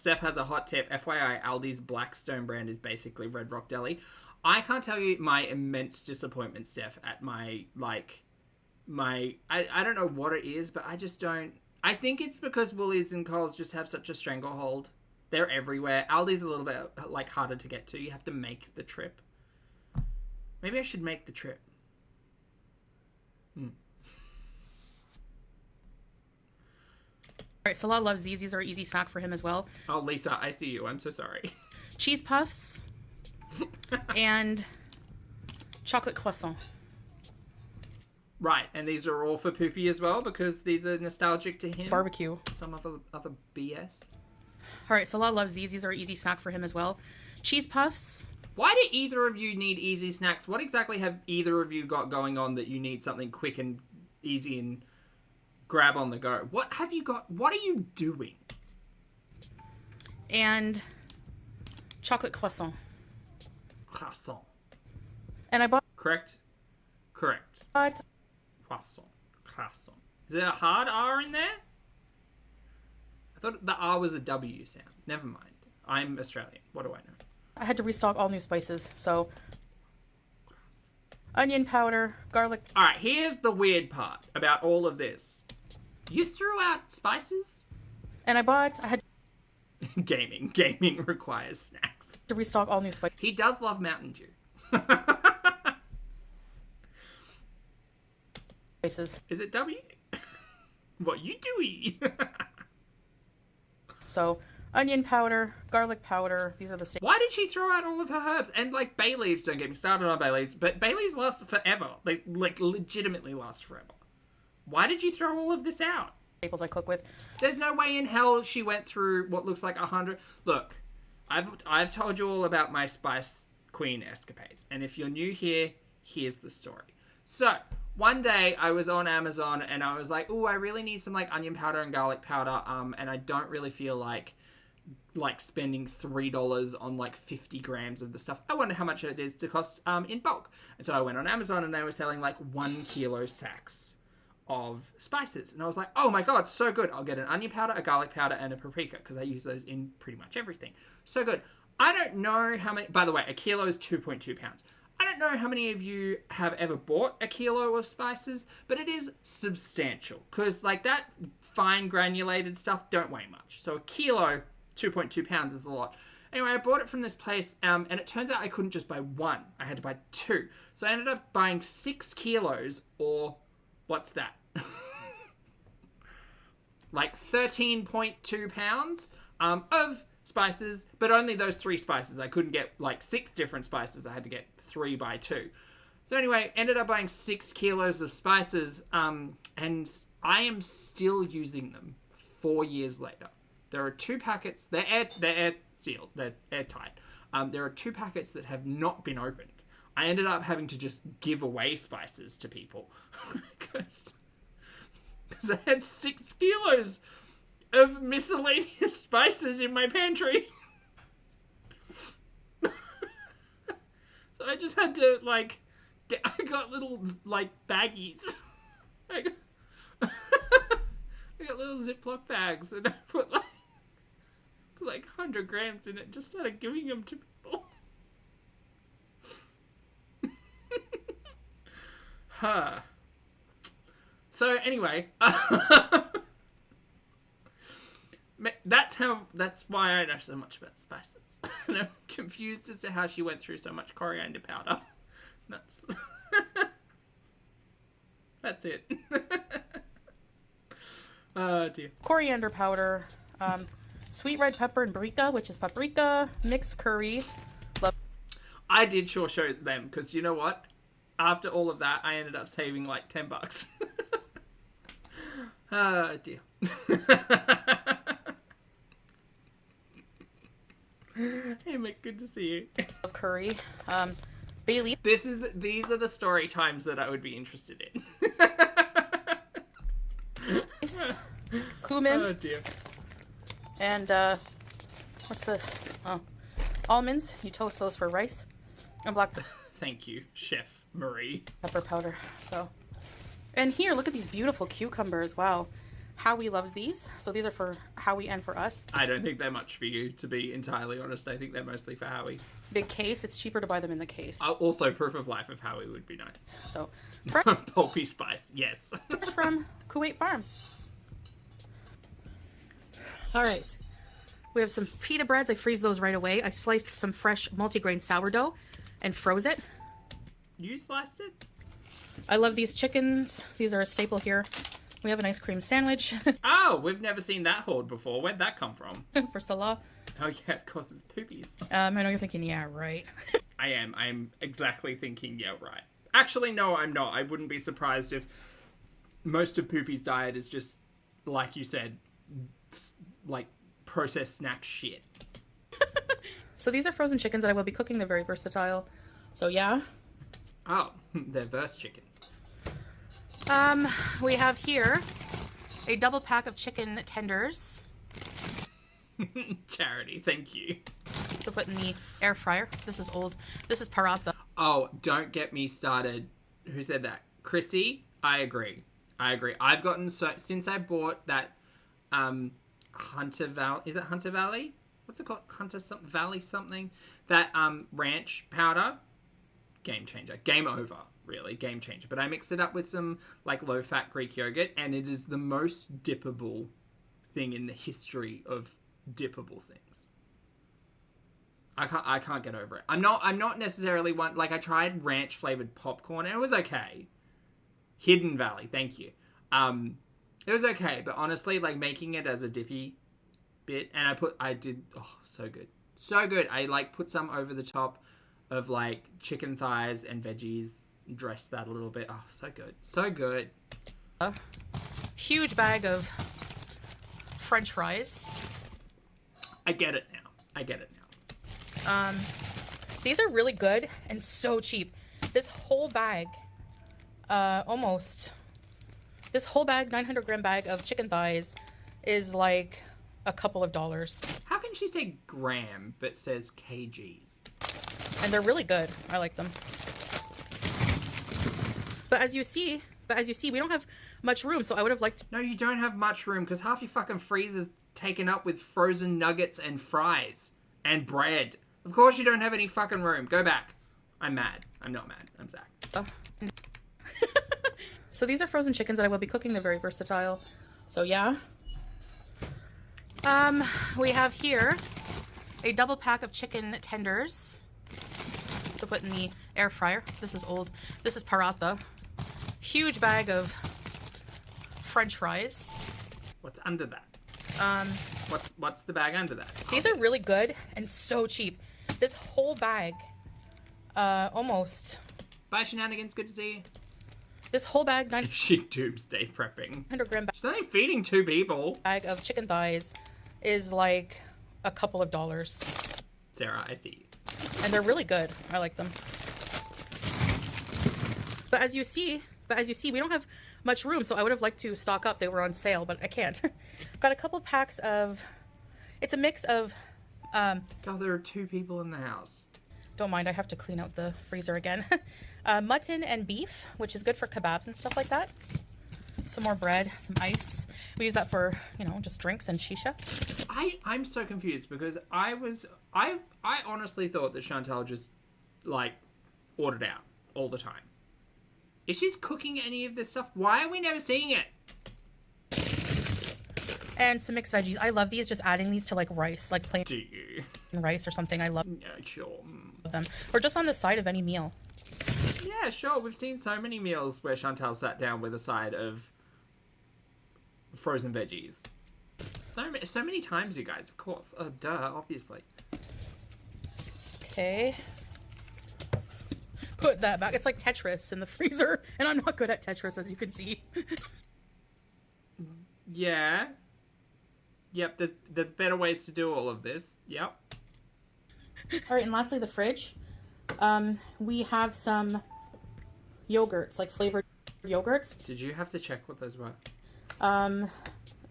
hot tip. FYI, Aldi's Blackstone brand is basically Red Rock Deli. I can't tell you my immense disappointment, Steph, at I don't know what it is, but I just don't. I think it's because Woolies and Coles just have such a stranglehold. They're everywhere. Aldi's a little bit like harder to get to. You have to make the trip. Maybe I should make the trip. All right, Salah loves these. These are an easy snack for him as well. Oh, Lisa, I see you. I'm so sorry. Cheese puffs and chocolate croissant. Right, and these are all for Poopy as well because these are nostalgic to him. Barbecue. Some other BS. All right, Salah loves these. These are an easy snack for him as well. Cheese puffs. Why do either of you need easy snacks? What exactly have either of you got going on that you need something quick and easy and grab on the go? What have you got? What are you doing? And chocolate croissant. Croissant. And I bought... Correct? Correct. Croissant. Croissant. Is there a hard R in there? I thought the R was a W sound. Never mind. I'm Australian. What do I know? I had to restock all new spices, so... Onion powder, garlic... Alright, here's the weird part about all of this. You threw out spices? And I had Gaming. Gaming requires snacks. to restock all new spices. He does love Mountain Dew. Is it W? What you doing? So, onion powder, garlic powder, these are the Why did she throw out all of her herbs? And, like, bay leaves, don't get me started on bay leaves, but bay leaves last forever. Like legitimately last forever. Why did you throw all of this out? staples I cook with. There's no way in hell she went through what looks like 100. Look, I've told you all about my Spice Queen escapades, and if you're new here, here's the story. So, one day I was on Amazon and I was like, "Ooh, I really need some like onion powder and garlic powder, and I don't really feel like spending $3 on like 50 grams of the stuff. I wonder how much it is to cost in bulk." And so I went on Amazon and they were selling like 1 kilo sacks of spices, and I was like, "Oh my god, so good! I'll get an onion powder, a garlic powder, and a paprika because I use those in pretty much everything. So good." I don't know how many. By the way, a kilo is 2.2 pounds. I don't know how many of you have ever bought a kilo of spices, but it is substantial because like that fine granulated stuff don't weigh much. So a kilo, 2.2 pounds is a lot. Anyway, I bought it from this place, and it turns out I couldn't just buy one. I had to buy 2. So I ended up buying 6 kilos, or what's that? Like 13.2 pounds of spices, but only those 3 spices. I couldn't get like 6 different spices. I had to get 3 by 2. So anyway, ended up buying 6 kilos of spices, and I am still using them 4 years later. There are 2 packets. They're air sealed. They're airtight. There are 2 packets that have not been opened. I ended up having to just give away spices to people because I had 6 kilos of miscellaneous spices in my pantry. So I just had to I got little baggies. I got little Ziploc bags, and I put 100 grams in it, just started giving them to people. Huh. So anyway, that's why I know so much about spices. And I'm confused as to how she went through so much coriander powder. That's it. Oh dear. Coriander powder, sweet red pepper and paprika, which is paprika, mixed curry. I did sure show them, because you know what? After all of that, I ended up saving like $10. Oh dear. Hey Mick, good to see you. Curry, bay leaf. These are the story times that I would be interested in. Cumin. Oh dear. And what's this? Oh, almonds. You toast those for rice. And black Thank you, Chef Marie. pepper powder. So, and here, look at these beautiful cucumbers. Wow. Howie loves these. So these are for Howie and for us. I don't think they're much for you, to be entirely honest. I think they're mostly for Howie. Big case. It's cheaper to buy them in the case. Also, proof of life of Howie would be nice. So, Pulpy spice, yes. fresh from Kuwait Farms. All right. We have some pita breads. I freeze those right away. I sliced some fresh multigrain sourdough and froze it. You sliced it? I love these chickens. These are a staple here. We have an ice cream sandwich. Oh, we've never seen that horde before. Where'd that come from? For Salah. Oh yeah, of course, it's poopies. I know you're thinking, yeah, right. I am exactly thinking, yeah, right. Actually, no, I'm not. I wouldn't be surprised if most of Poopy's diet is just, like you said, like processed snack shit. So these are frozen chickens that I will be cooking. They're very versatile. So yeah. Oh, they're verse chickens. We have here a double pack of chicken tenders. Charity, thank you. To put in the air fryer. This is old. This is paratha. Oh, don't get me started. Who said that? Chrissy? I agree. I've gotten since I bought that Hunter Valley. Is it Hunter Valley? What's it called? Valley something. That ranch powder. Game changer. Game over, really. Game changer. But I mix it up with some like low-fat Greek yogurt, and it is the most dippable thing in the history of dippable things. I can't get over it. I'm not necessarily one, like I tried ranch flavored popcorn and it was okay. Hidden Valley, thank you. It was okay, but honestly, like making it as a dippy bit, and I did so good. So good. I like put some over the top of like chicken thighs and veggies, dress that a little bit. Oh, so good. So good. A huge bag of French fries. I get it now. These are really good and so cheap. This whole bag, this whole bag, 900 gram bag of chicken thighs is like a couple of dollars. How can she say gram but says kgs? And they're really good. I like them. But as you see, we don't have much room, so I would have liked to... No, you don't have much room because half your fucking freezer's taken up with frozen nuggets and fries and bread. Of course you don't have any fucking room. Go back. I'm mad. I'm not mad. I'm Zach. So these are frozen chickens that I will be cooking. They're very versatile. So yeah. We have here a double pack of chicken tenders to put in the air fryer. This is old. This is paratha. Huge bag of French fries. What's under that? What's the bag under that? These are really good and so cheap. This whole bag, almost. Bye, Shenanigans. Good to see you. This whole bag, She doomsday prepping. 900 gram She's only feeding 2 people. Bag of chicken thighs is like a couple of dollars. Sarah, I see you. And they're really good. I like them. But as you see, we don't have much room, so I would have liked to stock up. They were on sale, but I can't. Got a couple packs of, it's a mix of, God, there are 2 people in the house. don't mind, I have to clean out the freezer again. Mutton and beef, which is good for kebabs and stuff like that. Some more bread, some ice. We use that for, you know, just drinks and shisha. I'm so confused because I honestly thought that Chantal just, like, ordered out all the time. If she's cooking any of this stuff, why are we never seeing it? And some mixed veggies. I love these, just adding these to, like, rice, like plain Do you? rice or something. I love Yeah, sure. them. Or just on the side of any meal. Yeah, sure. We've seen so many meals where Chantal sat down with a side of frozen veggies. So many times, you guys, of course. Oh, duh, obviously. Okay. Put that back. It's like Tetris in the freezer, and I'm not good at Tetris, as you can see. Yeah. Yep, there's better ways to do all of this. Yep. All right, and lastly, the fridge. We have some yogurts, like flavored yogurts. Did you have to check what those were?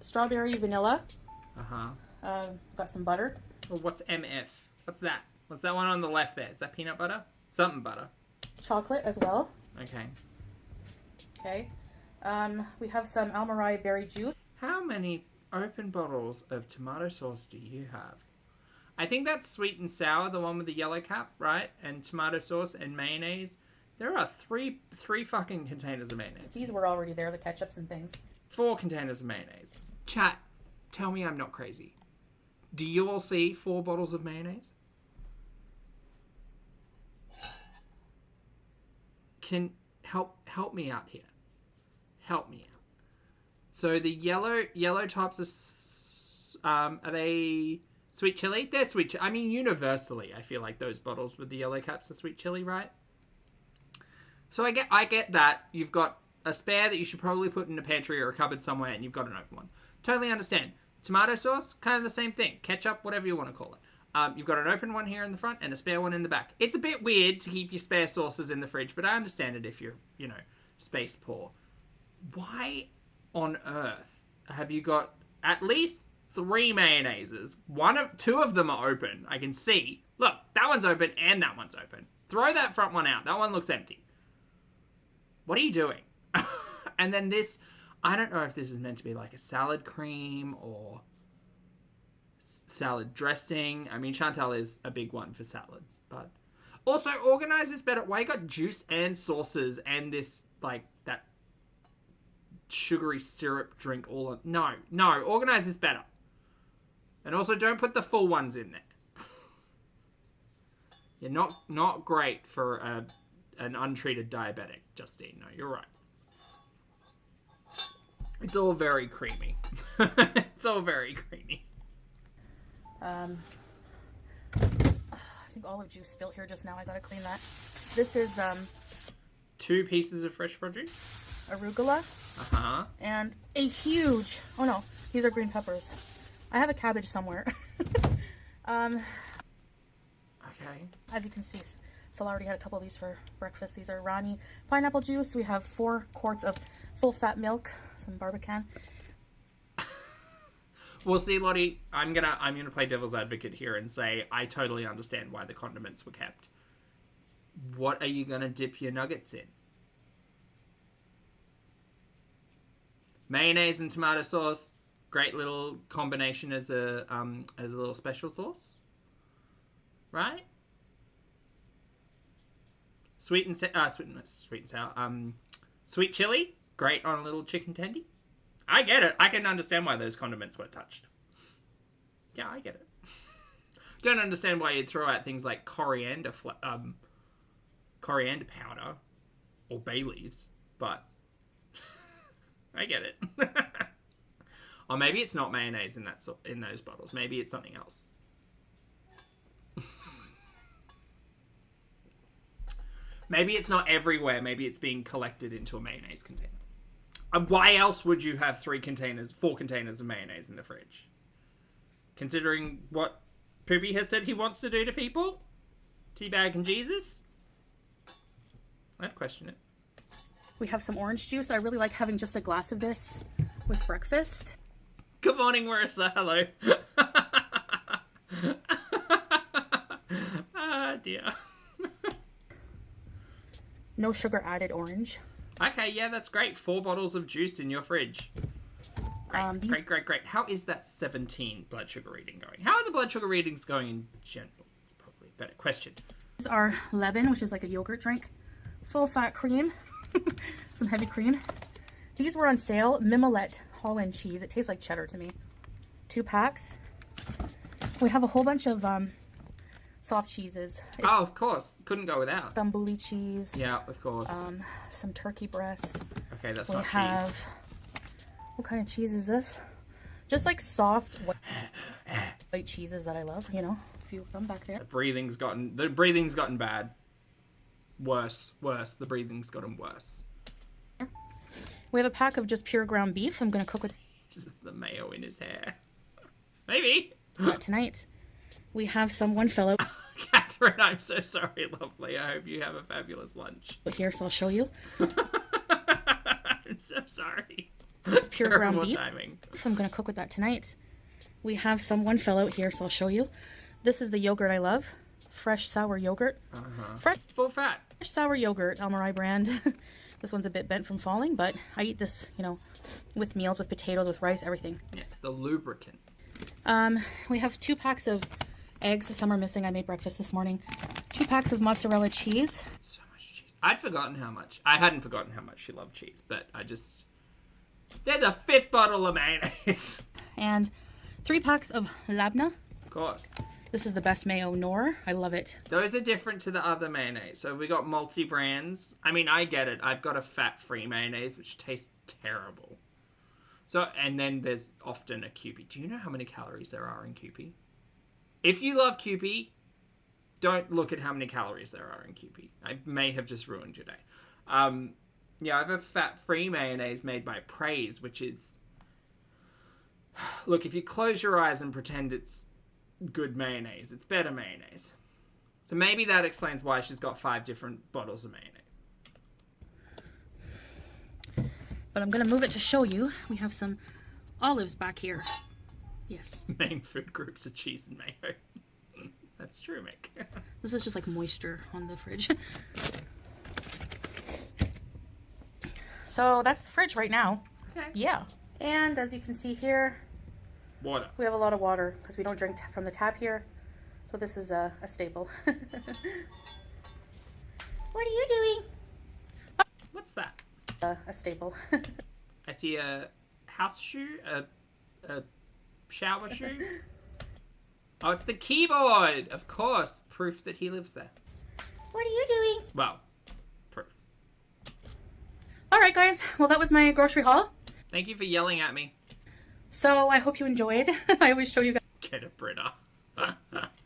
Strawberry, vanilla. Uh-huh. Got some butter. Well, what's MF? What's that? What's that one on the left there? Is that peanut butter? Something butter. Chocolate as well. Okay. Okay. We have some Almarai berry juice. How many open bottles of tomato sauce do you have? I think that's sweet and sour, the one with the yellow cap, right? And tomato sauce and mayonnaise. There are three fucking containers of mayonnaise. These were already there, the ketchups and things. 4 containers of mayonnaise. Chat, tell me I'm not crazy. Do you all see 4 bottles of mayonnaise? Can help me out here. Help me out. So the yellow tops are they sweet chili? They're sweet chili. I mean, universally, I feel like those bottles with the yellow caps are sweet chili, right? So I get that. You've got a spare that you should probably put in a pantry or a cupboard somewhere, and you've got an open one. Totally understand. Tomato sauce, kind of the same thing. Ketchup, whatever you want to call it. You've got an open one here in the front and a spare one in the back. It's a bit weird to keep your spare sauces in the fridge, but I understand it if you're, space poor. Why on earth have you got at least 3 mayonnaises? Two of them are open. I can see. Look, that one's open and that one's open. Throw that front one out. That one looks empty. What are you doing? And then this, I don't know if this is meant to be like a salad cream or salad dressing. I mean, Chantal is a big one for salads, but also organize this better. Why you got juice and sauces and this, like, that sugary syrup drink all on? No, organize this better. And also don't put the full ones in there. You're not great for an untreated diabetic, Justine. No, you're right. It's all very creamy. It's all very creamy. I think olive juice spilled here just now. I gotta clean that. This is 2 pieces of fresh produce. arugula. Uh-huh. And a huge, oh no, these are green peppers. I have a cabbage somewhere. Okay. As you can see, Stella already had a couple of these for breakfast. These are Rani pineapple juice. We have 4 quarts of full fat milk, some Barbican. Well, see, Lottie, I'm gonna play devil's advocate here and say I totally understand why the condiments were kept. What are you gonna dip your nuggets in? Mayonnaise and tomato sauce, great little combination as a little special sauce, right? Sweet and sour. Sweet chili, great on a little chicken tendy. I get it. I can understand why those condiments were touched. Yeah, I get it. Don't understand why you'd throw out things like coriander powder or bay leaves, but I get it. Or maybe it's not mayonnaise in those bottles. Maybe it's something else. Maybe it's not everywhere. Maybe it's being collected into a mayonnaise container. Why else would you have 4 containers of mayonnaise in the fridge? Considering what Poopy has said he wants to do to people? Teabag and Jesus? I'd question it. We have some orange juice. I really like having just a glass of this with breakfast. Good morning, Marissa. Hello. Ah, dear. No sugar added orange. Okay, yeah, that's great. 4 bottles of juice in your fridge. Great. How is that 17 blood sugar reading going? How are the blood sugar readings going in general? That's probably a better question. These are Lebanon, which is like a yogurt drink. Full fat cream. Some heavy cream. These were on sale. Mimolette Holland cheese. It tastes like cheddar to me. 2 packs. We have a whole bunch of soft cheeses. Oh, of course. Couldn't go without. Stambouli cheese. Yeah, of course. Some turkey breast. Okay, that's we not have, cheese. What kind of cheese is this? Just like soft white cheeses that I love, a few of them back there. The breathing's gotten bad. Worse. The breathing's gotten worse. We have a pack of just pure ground beef. I'm going to cook with... This is the mayo in his hair. Maybe. Tonight. We have some one fellow. Catherine, I'm so sorry, lovely. I hope you have a fabulous lunch. Here, so I'll show you. I'm so sorry. It's pure Terrible ground beef. Timing. So I'm going to cook with that tonight. We have some one fellow here, so I'll show you. This is the yogurt I love. Fresh sour yogurt. Fresh Full fat. sour yogurt, Almarai brand. This one's a bit bent from falling, but I eat this, with meals, with potatoes, with rice, everything. It's the lubricant. We have 2 packs of eggs. Some are missing. I made breakfast this morning. 2 packs of mozzarella cheese. So much cheese. I hadn't forgotten how much she loved cheese, but there's a 5th bottle of mayonnaise. And 3 packs of labna. Of course. This is the best mayo, Nor. I love it. Those are different to the other mayonnaise. So we got multi-brands. I mean, I get it. I've got a fat-free mayonnaise, which tastes terrible. So, and then there's often a Kewpie. Do you know how many calories there are in Kewpie? If you love Kewpie, don't look at how many calories there are in Kewpie. I may have just ruined your day. Yeah, I have a fat-free mayonnaise made by Praise, which is... Look, if you close your eyes and pretend it's good mayonnaise, it's better mayonnaise. So maybe that explains why she's got 5 different bottles of mayonnaise. But I'm gonna move it to show you. We have some olives back here. Yes. Main food groups are cheese and mayo. That's true, Mick. This is just like moisture on the fridge. So that's the fridge right now. Okay. Yeah. And as you can see here, Water. we have a lot of water because we don't drink from the tap here. So this is a staple. What are you doing? What's that? A staple. I see a house shoe, a shower shoe. Oh, it's the keyboard! Of course. Proof that he lives there. What are you doing? Well, proof. Alright guys, well that was my grocery haul. Thank you for yelling at me. So I hope you enjoyed. I always show you Get a Brita.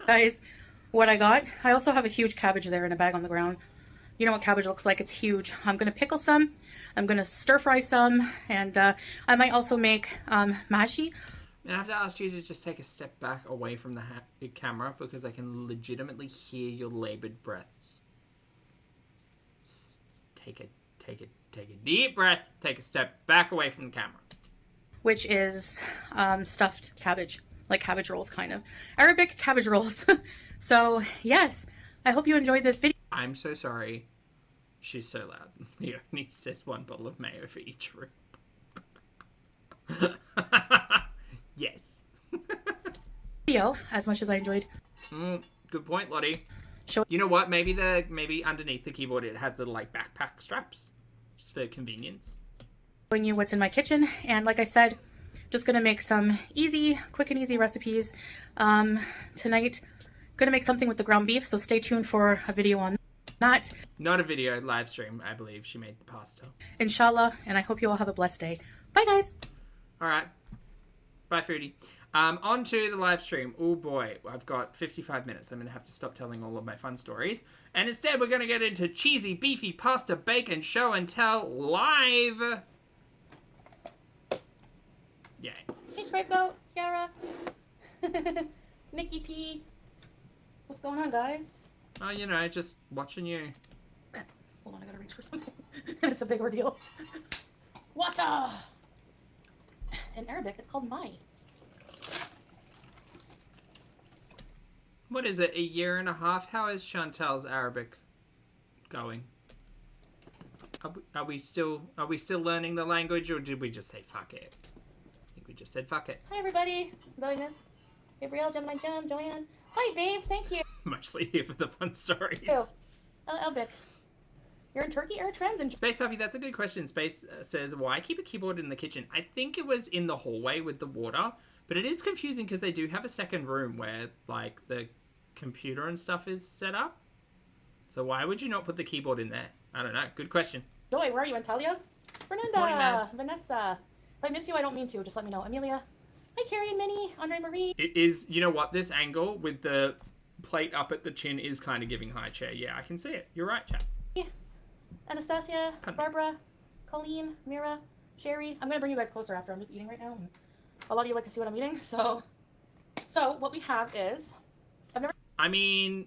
guys what I got. I also have a huge cabbage there in a bag on the ground. You know what cabbage looks like, it's huge. I'm gonna pickle some, I'm gonna stir fry some, and I might also make mashi. And I have to ask you to just take a step back away from the camera because I can legitimately hear your labored breaths. Take a deep breath. Take a step back away from the camera. Which is stuffed cabbage, like cabbage rolls kind of. Arabic cabbage rolls. So yes, I hope you enjoyed this video. I'm so sorry. She's so loud. He only says 1 bottle of mayo for each room. Yes. Video as much as I enjoyed. Good point, Lottie. Sure. You know what? Maybe underneath the keyboard it has little like backpack straps, just for convenience. Showing you what's in my kitchen, and like I said, just gonna make some quick and easy recipes tonight. Gonna make something with the ground beef, so stay tuned for a video on that. Not a video, live stream. I believe she made the pasta. Inshallah, and I hope you all have a blessed day. Bye guys. All right. Bye, Foodie. On to the live stream. Oh boy, I've got 55 minutes. I'm going to have to stop telling all of my fun stories. And instead, we're going to get into cheesy, beefy pasta, bacon, show and tell live. Yay. Hey, Scapegoat, Kiara, Nikki P. What's going on, guys? Oh, you know, just watching you. Hold on, I gotta reach for something. It's a big ordeal. Wata! In Arabic, it's called mai. What is it, a year and a half? How is Chantal's Arabic going? Are we still learning the language, or did we just say fuck it? I think we just said fuck it. Hi, everybody. William, Gabrielle, Gemini Gem, Joanne. Hi, babe. Thank you. Mostly here for the fun stories. Ew. Arabic. You're in Turkey or trans in Space Puppy, that's a good question. Space says, why keep a keyboard in the kitchen? I think it was in the hallway with the water, but it is confusing because they do have a second room where, like, the computer and stuff is set up. So why would you not put the keyboard in there? I don't know. Good question. Joy, where are you, Antalya? Morning, Fernanda, Mads. Vanessa. If I miss you, I don't mean to. Just let me know. Amelia. Hi, Carrie and Minnie. Andre Marie. It is, you know what? This angle with the plate up at the chin is kind of giving high chair. Yeah, I can see it. You're right, chat. Anastasia, Barbara, Colleen, Mira, Sherry. I'm going to bring you guys closer after. I'm just eating right now. And a lot of you like to see what I'm eating. So what we have is... I mean...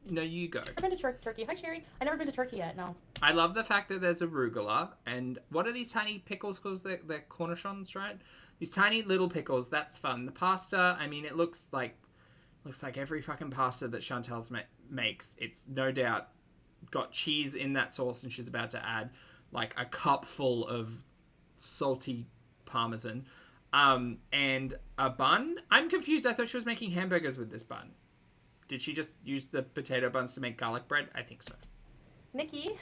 No, you go. I've been to Turkey. Hi, Sherry. I've never been to Turkey yet, no. I love the fact that there's arugula. And what are these tiny pickles called? They're cornichons, right? These tiny little pickles. That's fun. The pasta, I mean, it looks like every fucking pasta that Chantel's makes. It's no doubt got cheese in that sauce, and she's about to add like a cup full of salty parmesan. And a bun. I'm confused. I thought she was making hamburgers with this bun. Did she just use the potato buns to make garlic bread? I think so. Nikki.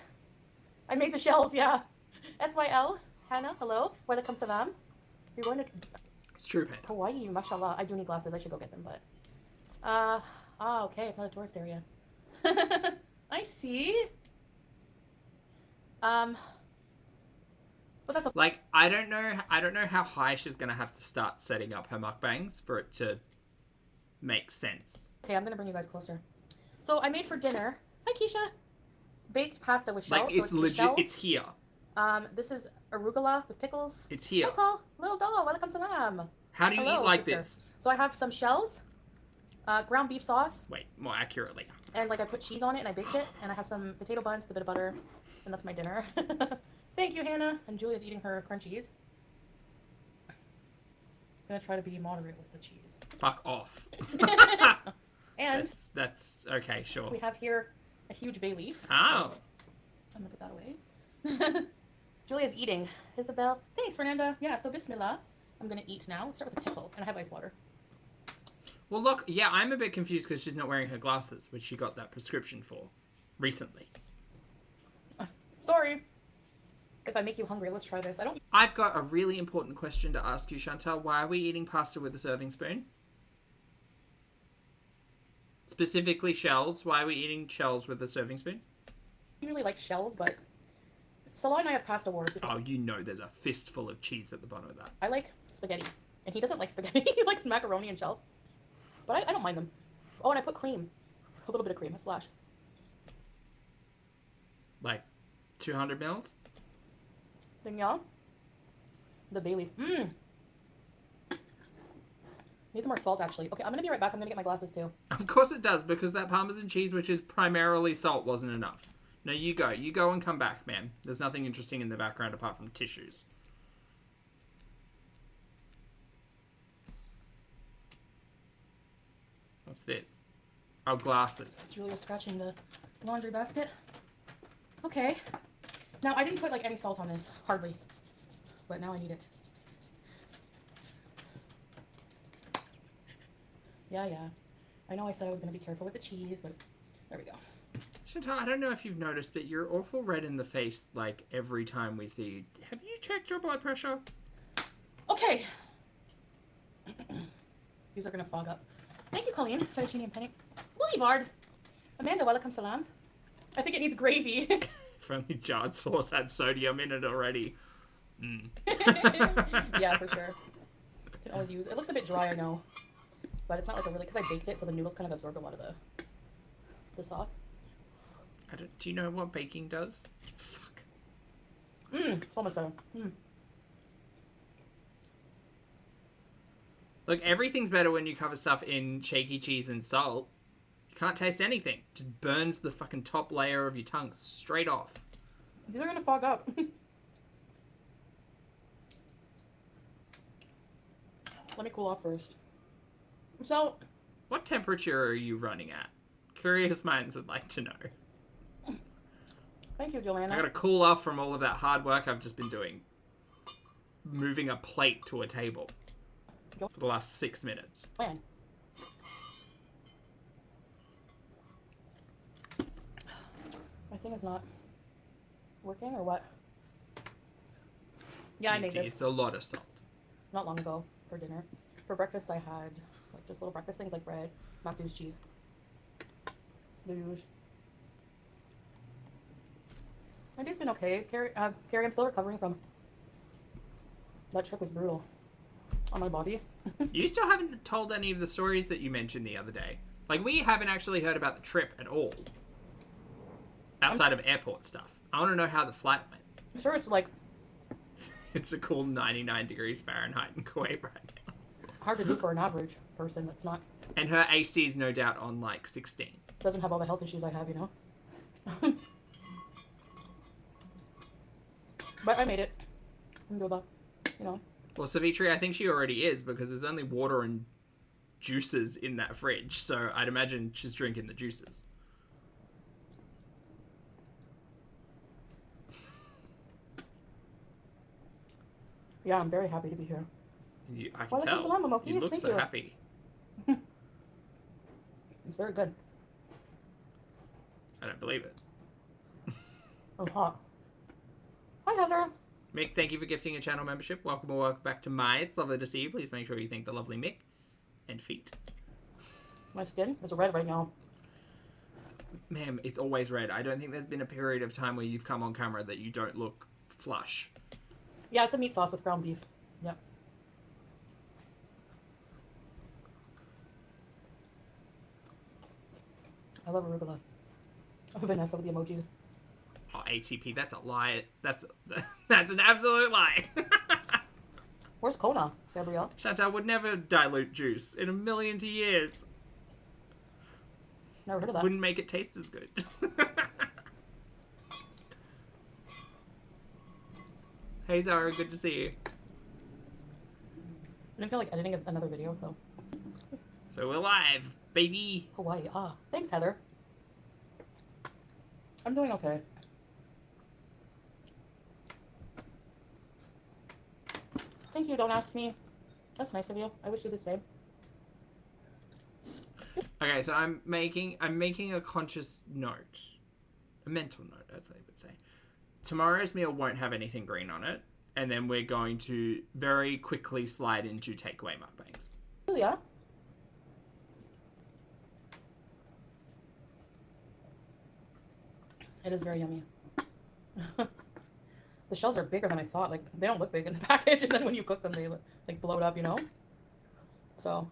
I made the shells, yeah. SYL. Hannah, hello. Where comes Salam. You're going to... It's true, Panda. Hawaii, mashallah. I do need glasses. I should go get them, but... okay. It's not a tourist area. I see. But that's okay. Like, I don't know how high she's gonna have to start setting up her mukbangs for it to make sense. Okay, I'm gonna bring you guys closer. So I made for dinner. Hi, Keisha. baked pasta with shells. Like, it's so legit. shells. It's here. This is arugula with pickles. It's here. Hi, Paul. Little doll. Welcome salam. How do you Hello, eat like sister. this? So I have some shells, ground beef sauce, Wait, more accurately. and like I put cheese on it and I baked it, and I have some potato buns with a bit of butter, and that's my dinner. Thank you, Hannah. And Julia's eating her crunchies. I'm gonna try to be moderate with the cheese. Fuck off. And that's okay, sure. we have here a huge bay leaf. Oh. So I'm gonna put that away. Julia's eating. Isabel. Thanks, Fernanda. Yeah, so bismillah. I'm gonna eat now. Let's start with a pickle. And I have ice water. Well, look, yeah, I'm a bit confused because she's not wearing her glasses, which she got that prescription for recently. Sorry. If I make you hungry, let's try this. I've got a really important question to ask you, Chantal. Why are we eating pasta with a serving spoon? Specifically shells. Why are we eating shells with a serving spoon? usually like shells, but Salah and I have pasta wars. Oh, you know there's a fistful of cheese at the bottom of that. I like spaghetti, and he doesn't like spaghetti. He likes macaroni and shells, but I don't mind them. Oh, and I put cream, a little bit of cream, a splash. Like 200 mils? Then yeah, the bay leaf. Needs more salt, actually. Okay, I'm gonna be right back. I'm gonna get my glasses too. Of course it does, because that Parmesan cheese, which is primarily salt, wasn't enough. No, you go. You go and come back, man. There's nothing interesting in the background apart from tissues. What's this? Oh, glasses. Julia's scratching the laundry basket. Okay. Now, I didn't put, like, any salt on this. Hardly. But now I need it. Yeah. I know I said I was going to be careful with the cheese, but there we go. Chantal, I don't know if you've noticed, but you're awful red in the face, like, every time we see you. Have you checked your blood pressure? Okay. These are going to fog up. Thank you, Colleen. Fettuccine and penne. Boulevard. Amanda, welcome salam. I think it needs gravy. If only jarred sauce had sodium in it already. Yeah, for sure. Can always use. It looks a bit dry, I know. But it's not like a really, because I baked it, so the noodles kind of absorbed a lot of the sauce. Do you know what baking does? Fuck. So much better. Look, everything's better when you cover stuff in shaky cheese and salt. You can't taste anything. It just burns the fucking top layer of your tongue straight off. These are gonna fog up. Let me cool off first. So, what temperature are you running at? Curious minds would like to know. thank you, Joanna. I gotta cool off from all of that hard work I've just been doing. Moving a plate to a table for the last 6 minutes. Man. My thing is not working, or what? Yeah, I made this It's a lot of salt. not long ago for dinner. For breakfast, I had like just little breakfast things like bread, mac and cheese. The usual. My day's been okay. Carrie, I'm still recovering from that trip. Was brutal on my body. You still haven't told any of the stories that you mentioned the other day. Like, we haven't actually heard about the trip at all. Outside of airport stuff. I want to know how the flight went. I'm sure it's like It's a cool 99 degrees Fahrenheit in Kuwait right now. hard to do for an average person that's not And her AC is no doubt on like 16. doesn't have all the health issues I have, you know. But I made it. I'm doable, you know. Well, Savitri, I think she already is, because there's only water and juices in that fridge. So I'd imagine she's drinking the juices. Yeah, I'm very happy to be here. I can Walaikum tell. salam, Momoki. You look Thank so you. happy. It's very good. I don't believe it. Oh, hot. Hi, Heather. Mick, thank you for gifting a channel membership. Welcome or welcome back to It's lovely to see you. Please make sure you thank the lovely Mick and feet. My skin is red right now. Ma'am, it's always red. I don't think there's been a period of time where you've come on camera that you don't look flush. Yeah, it's a meat sauce with ground beef. Yep. I love arugula. Oh, Vanessa with the emojis. ATP. That's a lie. That's an absolute lie. Where's Kona, Gabrielle? Chantal would never dilute juice in a million years. Never heard of that. Wouldn't make it taste as good. Hey Zara, good to see you. I feel like editing another video, so. So we're live, baby. Hawaii. Ah, thanks, Heather. I'm doing okay. Thank you. Don't ask me. That's nice of you. I wish you the same. Okay, so I'm making a conscious note, a mental note, as I would say. Tomorrow's meal won't have anything green on it, and then we're going to very quickly slide into takeaway mukbangs. Oh, yeah? It is very yummy. The shells are bigger than I thought. Like, they don't look big in the package, and then when you cook them, they like blow it up, you know? So.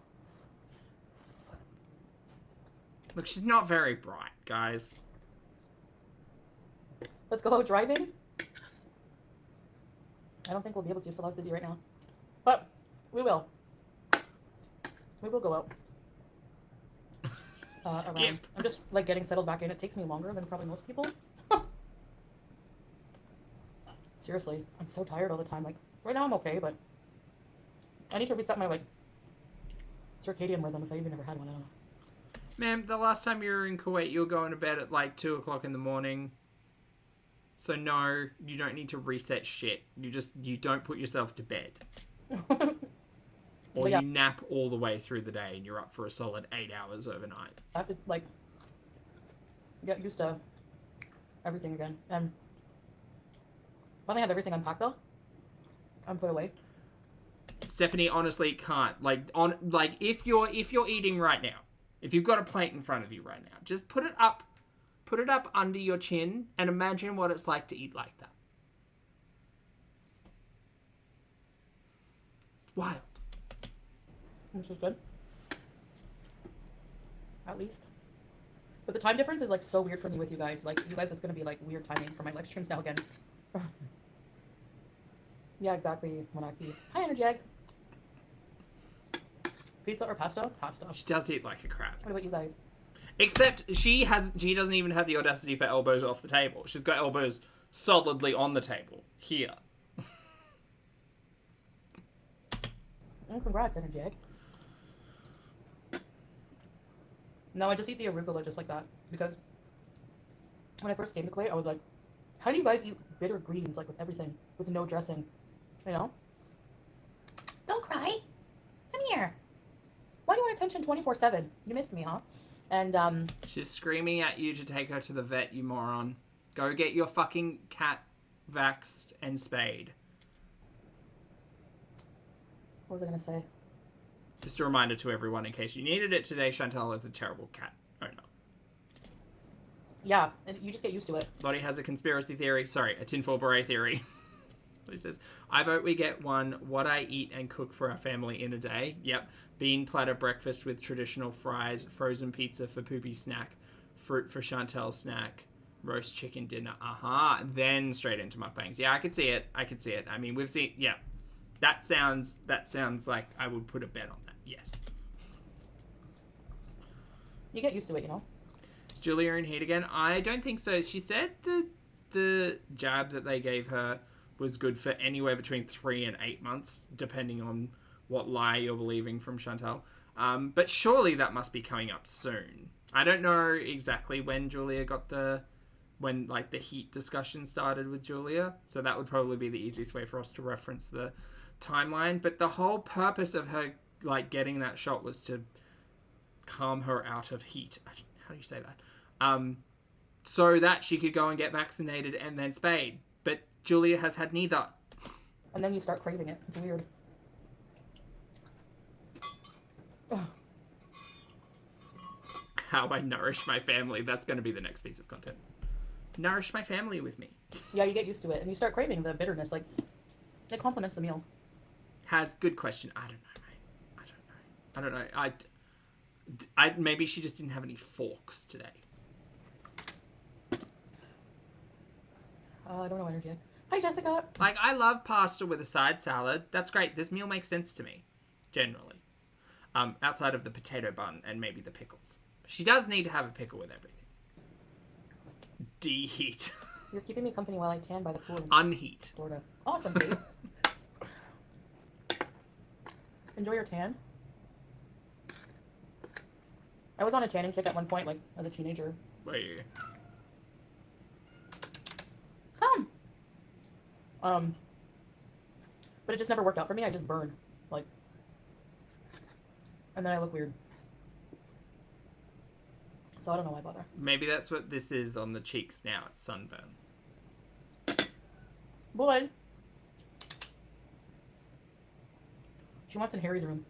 Look, she's not very bright, guys. Let's go out driving. I don't think we'll be able to. Salah's busy right now. But we will. We will go out. Skip. Around. I'm just like getting settled back in. It takes me longer than probably most people. Seriously, I'm so tired all the time. Like right now I'm okay, but I need to reset my like circadian rhythm if I even ever had one. I don't know. Ma'am, the last time you were in Kuwait, you were going to bed at like 2 o'clock in the morning. So no, you don't need to reset shit. You don't put yourself to bed. Or yeah. you nap all the way through the day and you're up for a solid 8 hours overnight. I have to like get used to everything again. And finally have everything unpacked though. I'm put away. Stephanie honestly can't. If you're eating right now, if you've got a plate in front of you right now, just put it up under your chin and imagine what it's like to eat like that. It's wild. Which is good. At least. But the time difference is like so weird for me with you guys. Like you guys, it's gonna be like weird timing for my live streams now again. Yeah, exactly, Monaki. Hi, Energy Egg. Pizza or pasta? Pasta. She does eat like a crab. What about you guys? Except she doesn't even have the audacity for elbows off the table. She's got elbows solidly on the table. Here. Oh, congrats, Energy Egg. No, I just eat the arugula just like that. Because when I first came to Kuwait, I was like, how do you guys eat bitter greens, like with everything, with no dressing? You know? Don't cry. Come here. Why do you want attention 24/7? You missed me, huh? And, She's screaming at you to take her to the vet, you moron. Go get your fucking cat vaxxed and spayed. what was I gonna say? Just a reminder to everyone in case you needed it today, Chantal is a terrible cat owner. Yeah, and you just get used to it. Lottie has a conspiracy theory. Sorry, a tinfoil beret theory. He says, I vote we get one what I eat and cook for our family in a day. Yep. Bean platter breakfast with traditional fries, frozen pizza for Poopy snack, fruit for Chantel's snack, roast chicken dinner. Then straight into mukbangs. Yeah, I could see it. I mean, we've seen, yeah. That sounds like I would put a bet on that. Yes. You get used to it, you know? Is Julia in heat again? I don't think so. She said the jab that they gave her was good for anywhere between 3 and 8 months, depending on what lie you're believing from Chantal. But surely that must be coming up soon. I don't know exactly when Julia got when the heat discussion started with Julia. So that would probably be the easiest way for us to reference the timeline. But the whole purpose of her getting that shot was to calm her out of heat. How do you say that? So that she could go and get vaccinated and then spayed. But Julia has had neither. And then you start craving it. It's weird. Ugh. How I nourish my family. That's going to be the next piece of content. Nourish my family with me. Yeah, you get used to it. And you start craving the bitterness. Like, it complements the meal. Good question. I don't know, mate. I don't know. I maybe she just didn't have any forks today. I don't know energy yet. Hi, Jessica. Like, I love pasta with a side salad. That's great. This meal makes sense to me, generally. Outside of the potato bun and maybe the pickles. She does need to have a pickle with everything. Deheat. You're keeping me company while I tan by the pool in Unheat. Florida. Awesome, Kate. Enjoy your tan. I was on a tanning kick at one point, like, as a teenager. Wait. Come! But it just never worked out for me. I just burn. Like, and then I look weird. So I don't know why bother. Maybe that's what this is on the cheeks now. It's sunburn. Boy. She wants in Harry's room.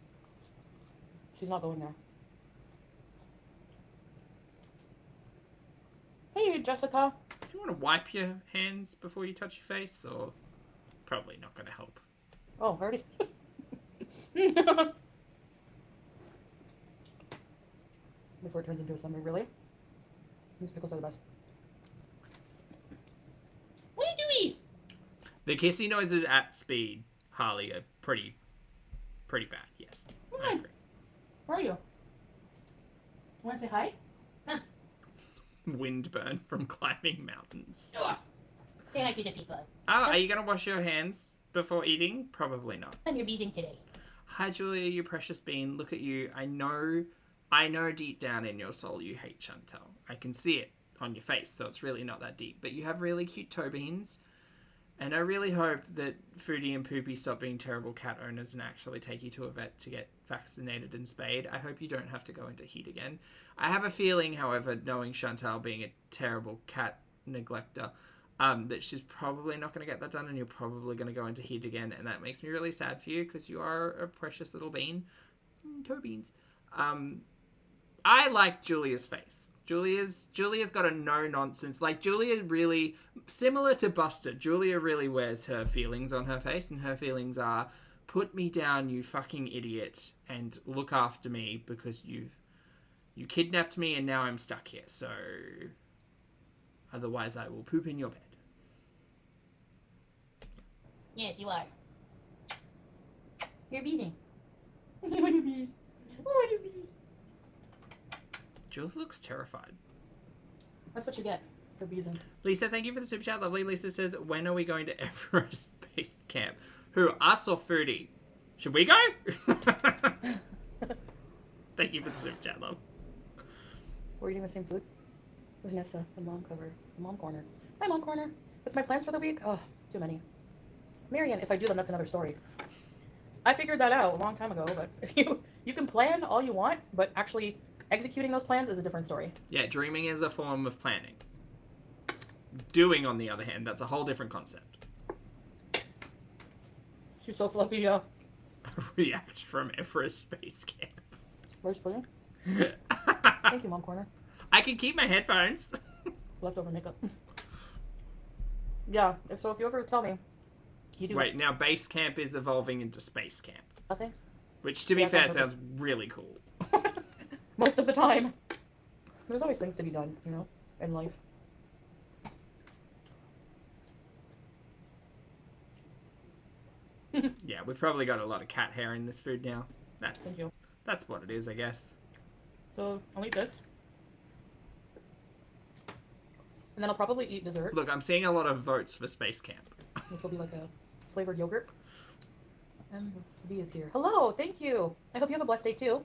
She's not going there. Hey, Jessica. Do you want to wipe your hands before you touch your face, or probably not going to help? Oh, I already. Before it turns into a summer, really? These pickles are the best. What are you doing? The kissy noises at speed, Harley, are pretty bad. Yes, I agree. Where are you? Want to say hi? Windburn from climbing mountains. Say hi to the people. Oh, are you going to wash your hands before eating? Probably not. And you're beating today. Hi, Julia, you precious bean. Look at you. I know deep down in your soul you hate Chantal. I can see it on your face, so it's really not that deep. But you have really cute toe beans. And I really hope that Foodie and Poopy stop being terrible cat owners and actually take you to a vet to get vaccinated and spayed. I hope you don't have to go into heat again. I have a feeling, however, knowing Chantal being a terrible cat neglector, that she's probably not going to get that done and you're probably going to go into heat again. And that makes me really sad for you because you are a precious little bean. Toe beans. I like Julia's face. Julia's got a no-nonsense. Like, Julia really, similar to Buster, Julia really wears her feelings on her face, and her feelings are, put me down, you fucking idiot, and look after me because you kidnapped me and now I'm stuck here, so otherwise I will poop in your bed. Yes, you are. You're beating. Julia looks terrified. That's what you get for beezing. Lisa, thank you for the super chat. Lovely. Lisa says, when are we going to Everest Base Camp? Who, us or Foodie? Should we go? Thank you for the super chat, love. We're eating the same food? Vanessa, the mom cover. The mom corner. My mom corner. What's my plans for the week? Oh, too many. Marian, if I do them, that's another story. I figured that out a long time ago, but if you can plan all you want, but actually executing those plans is a different story. Yeah, dreaming is a form of planning. Doing, on the other hand, that's a whole different concept. She's so fluffy, yeah. React from Everest Base Camp. Where's pudding? Thank you, mom corner. I can keep my headphones. Leftover makeup. Yeah, if you ever tell me, you do. Wait, now Base Camp is evolving into Space Camp. Nothing. Which, to be fair, sounds really cool. Most of the time. There's always things to be done, you know, in life. Yeah, we've probably got a lot of cat hair in this food now. Thank you. That's what it is, I guess. So, I'll eat this. And then I'll probably eat dessert, Look, I'm seeing a lot of votes for Space Camp. which will be like a flavored yogurt. And V is here. Hello, thank you. I hope you have a blessed day too.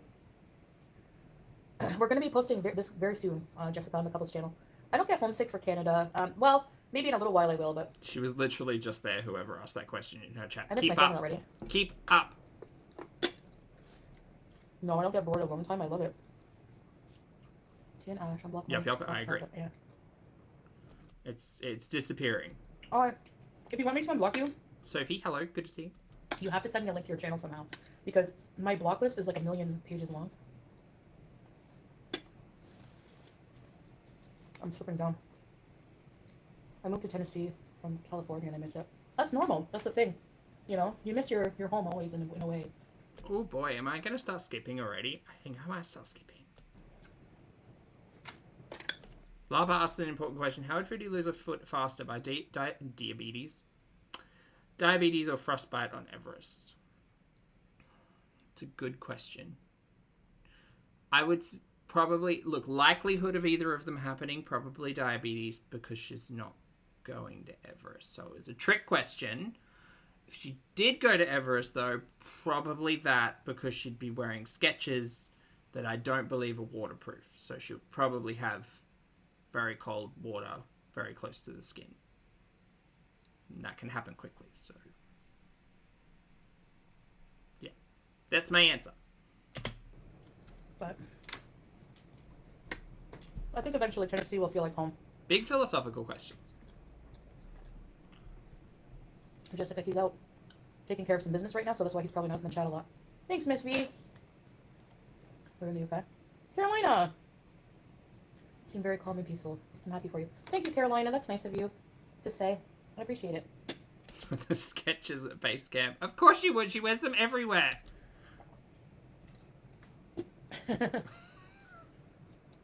We're going to be posting this very soon, Jessica, on the couples channel. I don't get homesick for Canada. Well, maybe in a little while I will, but She was literally just there, whoever asked that question in her chat. I miss Keep my family up. already. Keep up. No, I don't get bored a long time. I love it. Tea and ash, unblock Yep, mine. yep, I agree. Yeah. It's disappearing. Alright. If you want me to unblock you, Sophie, hello. Good to see you. you have to send me a link to your channel somehow. Because my block list is like 1,000,000 pages long. I'm slipping down. I moved to Tennessee from California and I miss it. That's normal. That's the thing. You know, you miss your home always in a way. Oh boy, am I going to start skipping already? I think I might start skipping. Lava asked an important question. How would Foodie lose a foot faster by diabetes? Diabetes or frostbite on Everest? It's a good question. I would probably, look, likelihood of either of them happening, probably diabetes because she's not going to Everest. So it's a trick question. If she did go to Everest, though, probably that because she'd be wearing Skechers that I don't believe are waterproof. So she'll probably have very cold water very close to the skin. And that can happen quickly. So, yeah, that's my answer. But I think eventually Tennessee will feel like home. Big philosophical questions. Jessica, he's out taking care of some business right now, so that's why he's probably not in the chat a lot. Thanks, Miss V. We're in the UK. Carolina! You seem very calm and peaceful. I'm happy for you. Thank you, Carolina. That's nice of you to say. I appreciate it. The Skechers at base camp. Of course she would. She wears them everywhere. That's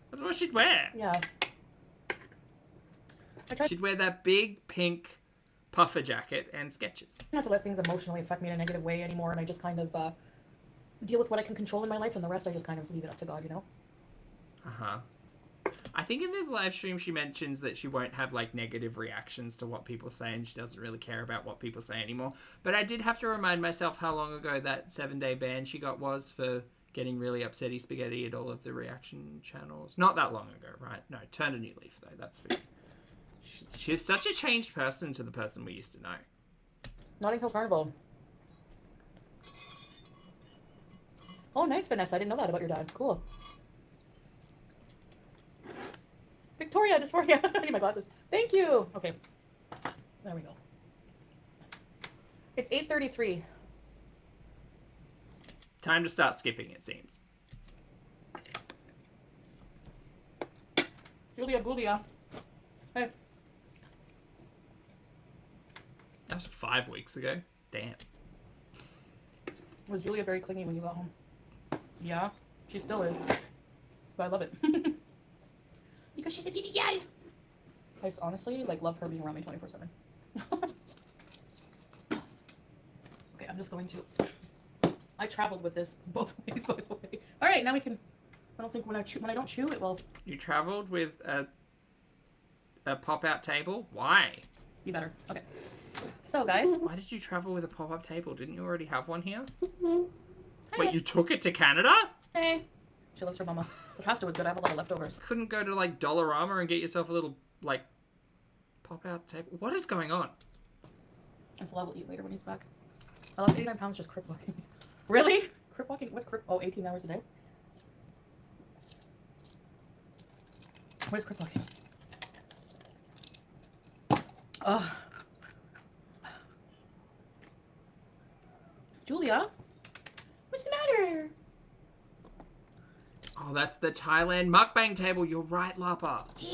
what she'd wear. Yeah. She'd wear that big pink puffer jacket and Skechers. Not to let things emotionally affect me in a negative way anymore, and I just kind of deal with what I can control in my life, and the rest I just kind of leave it up to God, you know? Uh-huh. I think in this live stream she mentions that she won't have like negative reactions to what people say and she doesn't really care about what people say anymore. But I did have to remind myself how long ago that 7-day ban she got was for getting really upsetty spaghetti at all of the reaction channels. Not that long ago, right? No, turn a new leaf though, that's for you. She's such a changed person to the person we used to know. Notting Hill Carnival. Oh, nice, Vanessa. I didn't know that about your dad. Cool. Victoria, dysphoria. I need my glasses. Thank you. Okay. There we go. It's 8:33. Time to start skipping, it seems. Julia. Hey. That was 5 weeks ago. Damn. Was Julia very clingy when you got home? Yeah, she still is. But I love it. Because she's a baby girl. I just honestly love her being around me 24/7. Okay, I'm just going to. I traveled with this both ways, by the way. All right, now we can. I don't think when I don't chew it will. You traveled with a pop-out table? Why? Be better. Okay. So guys. Why did you travel with a pop-up table? Didn't you already have one here? Hi. Wait, you took it to Canada? Hey. She loves her mama. The pasta was good. I have a lot of leftovers. Couldn't go to like Dollarama and get yourself a little like pop-out table? What is going on? And Salah will eat later when he's back. I lost 89 pounds just crip walking. Really? Crip walking? What's crip? Oh, 18 hours a day? What is crip walking? Ugh. Julia? What's the matter? Oh, that's the Thailand mukbang table. You're right, Lapa. Do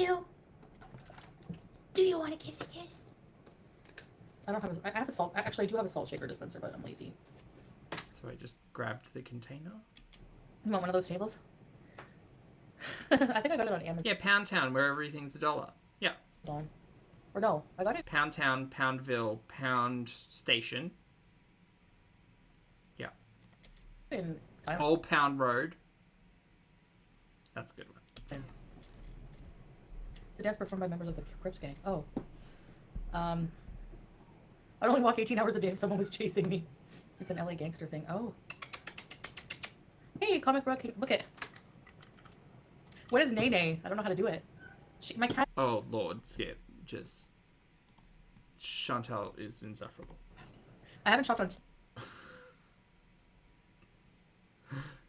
you want a kissy kiss? I don't have a, I have a salt, actually I do have a salt shaker dispenser, but I'm lazy. So I just grabbed the container. You want one of those tables? I think I got it on Amazon. Yeah, Pound Town, where everything's $1. Yeah. Or no, I got it. Pound Town, Poundville, Pound Station. Yeah. In Thailand. Old Pound Road. That's a good one. It's a dance performed by members of the Crips gang. Oh. I'd only walk 18 hours a day if someone was chasing me. It's an LA gangster thing. Oh. Hey, comic book. Look at. What is Nene? I don't know how to do it. My cat. Oh, Lord, Skip. Just. Chantal is insufferable. I haven't shopped on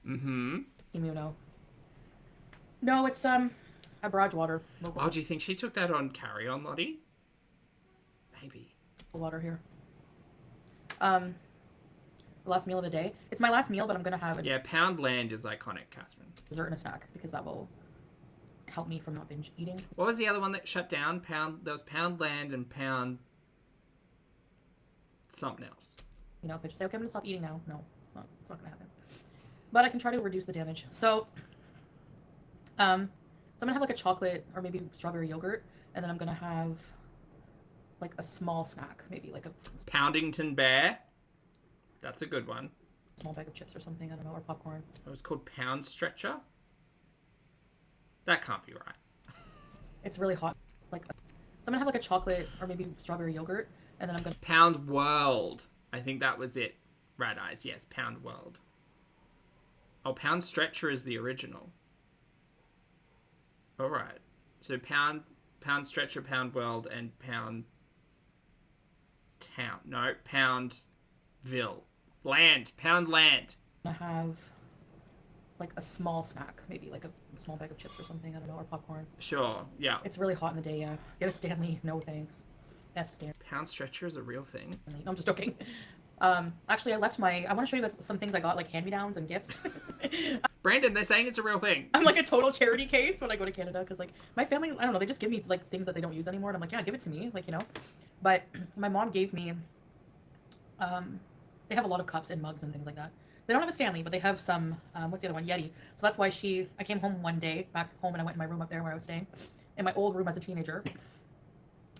Mm-hmm. Temuno. No, it's a barrage water. Local Oh, do you think she took that on carry-on, Lottie? Maybe. water here. The last meal of the day. It's my last meal, but I'm gonna have a Yeah, Pound Land is iconic, Catherine. dessert and a snack because that will help me from not binge eating. What was the other one that shut down? There was Pound Land and Pound something else. You know, if I just say, okay, I'm gonna stop eating now. No, it's not gonna happen. But I can try to reduce the damage. So, So I'm gonna have like a chocolate or maybe strawberry yogurt, and then I'm gonna have like a small snack, maybe like a Poundington Bear. That's a good one. small bag of chips or something. I don't know, or popcorn. It was called Pound Stretcher. That can't be right. It's really hot. Like, so I'm gonna have like a chocolate or maybe strawberry yogurt, and then I'm gonna Pound World. I think that was it. Rat Eyes. Yes, Pound World. Oh, Pound Stretcher is the original. All right. So Pound Stretcher, Pound World, and Pound Town. No, Poundville. Land. Pound Land. have like a small snack, maybe like a small bag of chips or something. I don't know, or popcorn. Sure. Yeah. It's really hot in the day. Yeah. Get a Stanley. No thanks. F Stanley. Pound Stretcher is a real thing. No, I'm just joking. Actually, I left I want to show you guys some things I got, like hand-me-downs and gifts. Brandon, they're saying it's a real thing. I'm like a total charity case when I go to Canada, because like my family, I don't know, they just give me like things that they don't use anymore, and I'm like, yeah, give it to me, like, you know. But my mom gave me, they have a lot of cups and mugs and things like that. They don't have a Stanley, but they have some, what's the other one? Yeti. So that's why I came home one day, back home, and I went in my room up there where I was staying, in my old room as a teenager.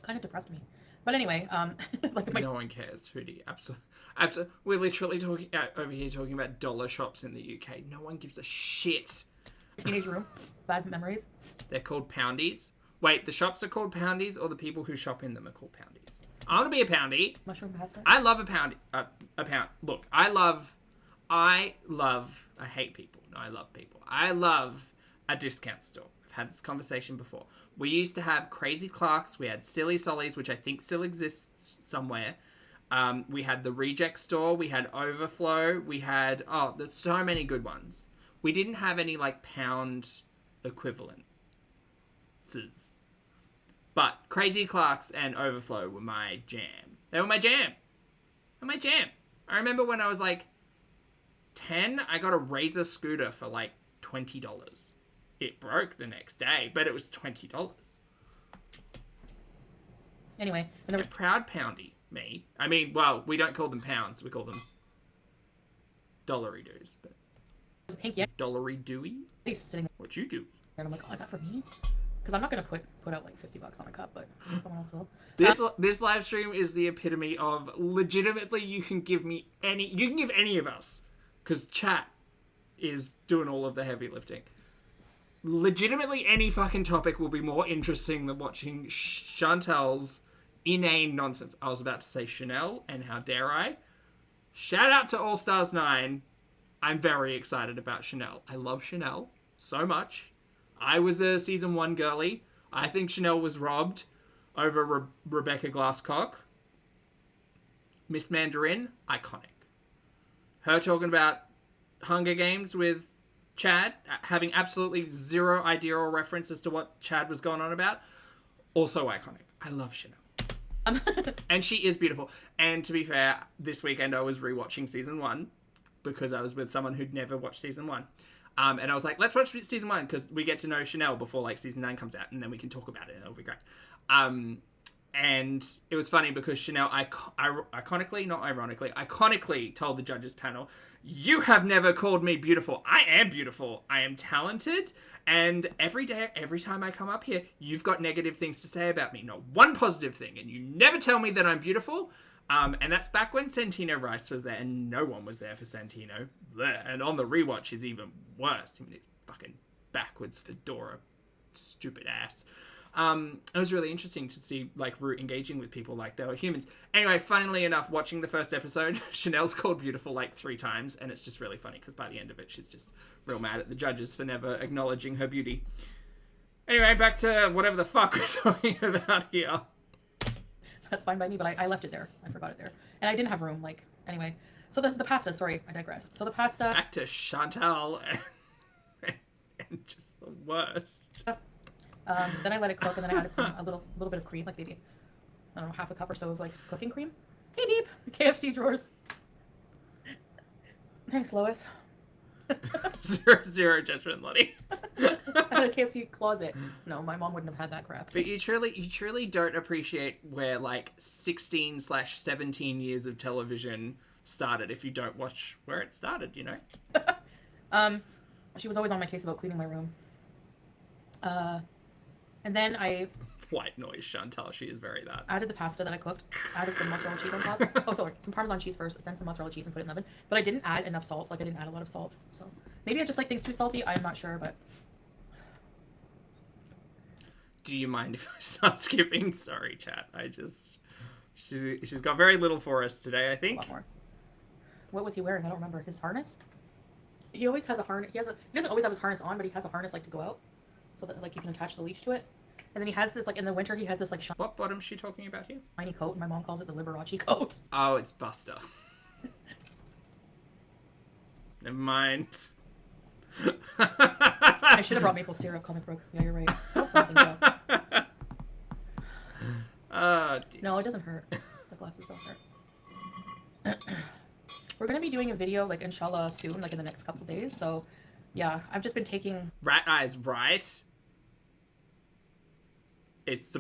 Kind of depressed me. But anyway, like No one cares, Foodie. Absolutely. We're literally talking over here talking about dollar shops in the UK. No one gives a shit. teenage room, bad memories. They're called Poundies. Wait, the shops are called Poundies, or the people who shop in them are called Poundies? I want to be a Poundie. Mushroom pasta. I love a pound. A pound. Look, I hate people. No, I love people. I love a discount store. I've had this conversation before. We used to have Crazy Clark's. We had Silly Solly's, which I think still exists somewhere. We had the Reject Store. We had Overflow. We had, there's so many good ones. We didn't have any, like, pound equivalent. But Crazy Clark's and Overflow were my jam. They were my jam. I remember when I was, like, 10, I got a Razor scooter for, like, $20. It broke the next day, but it was $20. Anyway, and there was Proud Poundy, me. I mean, well, we don't call them pounds. We call them dollary-doos. But a pink Yeti dollary-dooey? sitting there, What you do? and I'm like, oh, is that for me? Because I'm not gonna put out like $50 on a cup, but someone else will. This live stream is the epitome of legitimately you can give any of us, because chat is doing all of the heavy lifting. Legitimately any fucking topic will be more interesting than watching Chantel's inane nonsense. I was about to say Chanel, and how dare I? Shout out to All Stars 9. I'm very excited about Chanel. I love Chanel so much. I was a season 1 girly. I think Chanel was robbed over Rebecca Glasscock. Miss Mandarin, iconic. Her talking about Hunger Games with Chad, having absolutely zero idea or reference as to what Chad was going on about, also iconic. I love Chanel. And she is beautiful. And to be fair, this weekend I was rewatching season 1 because I was with someone who'd never watched season 1. And I was like, let's watch season 1 because we get to know Chanel before like season 9 comes out, and then we can talk about it and it'll be great. And it was funny because Chanel iconically, not ironically, iconically told the judges panel, you have never called me beautiful. I am beautiful. I am talented. And every day, every time I come up here, you've got negative things to say about me. Not one positive thing. And you never tell me that I'm beautiful. And that's back when Santino Rice was there, and no one was there for Santino. Blech. And on the rewatch is even worse. I mean, it's fucking backwards fedora, stupid ass. It was really interesting to see, like, Root engaging with people like they were humans. Anyway, funnily enough, watching the first episode, Chanel's called beautiful like 3 times, and it's just really funny because by the end of it, she's just real mad at the judges for never acknowledging her beauty. Anyway, back to whatever the fuck we're talking about here. That's fine by me, but I left it there. I forgot it there. And I didn't have room, like, anyway. So the pasta, sorry, I digress. So the pasta... Back to Chantal and just the worst. Then I let it cook, and then I added a little bit of cream, like maybe, I don't know, half a cup or so of, like, cooking cream. Hey, beep! KFC drawers. Thanks, Lois. Zero judgment, Lottie. I had a KFC closet. No, my mom wouldn't have had that crap. But you truly don't appreciate where, like, 16/17 years of television started if you don't watch where it started, you know? She was always on my case about cleaning my room. And then I White noise, Chantal. She is very that. added the pasta that I cooked, added some mozzarella cheese on top. Oh, sorry, some Parmesan cheese first, then some mozzarella cheese and put it in the oven. But I didn't add enough salt. Like, I didn't add a lot of salt. So maybe I just like things too salty. I'm not sure, but... Do you mind if I start skipping? Sorry, chat. She's got very little for us today, I think. A lot more. What was he wearing? I don't remember. His harness? He always has a harness. He doesn't always have his harness on, but he has a harness, like, to go out. So that, like, you can attach the leash to it. And then he has this, like, in the winter, he has this, like, What bottom's she talking about here? shiny coat. And my mom calls it the Liberace coat. Oh, it's Buster. Never mind. I should have brought maple syrup, comic book. Yeah, you're right. Oh, I think so. No, it doesn't hurt. The glasses don't hurt. We're going to be doing a video, like, inshallah, soon, like, in the next couple days. So, yeah, I've just been taking... Rat eyes, right? It's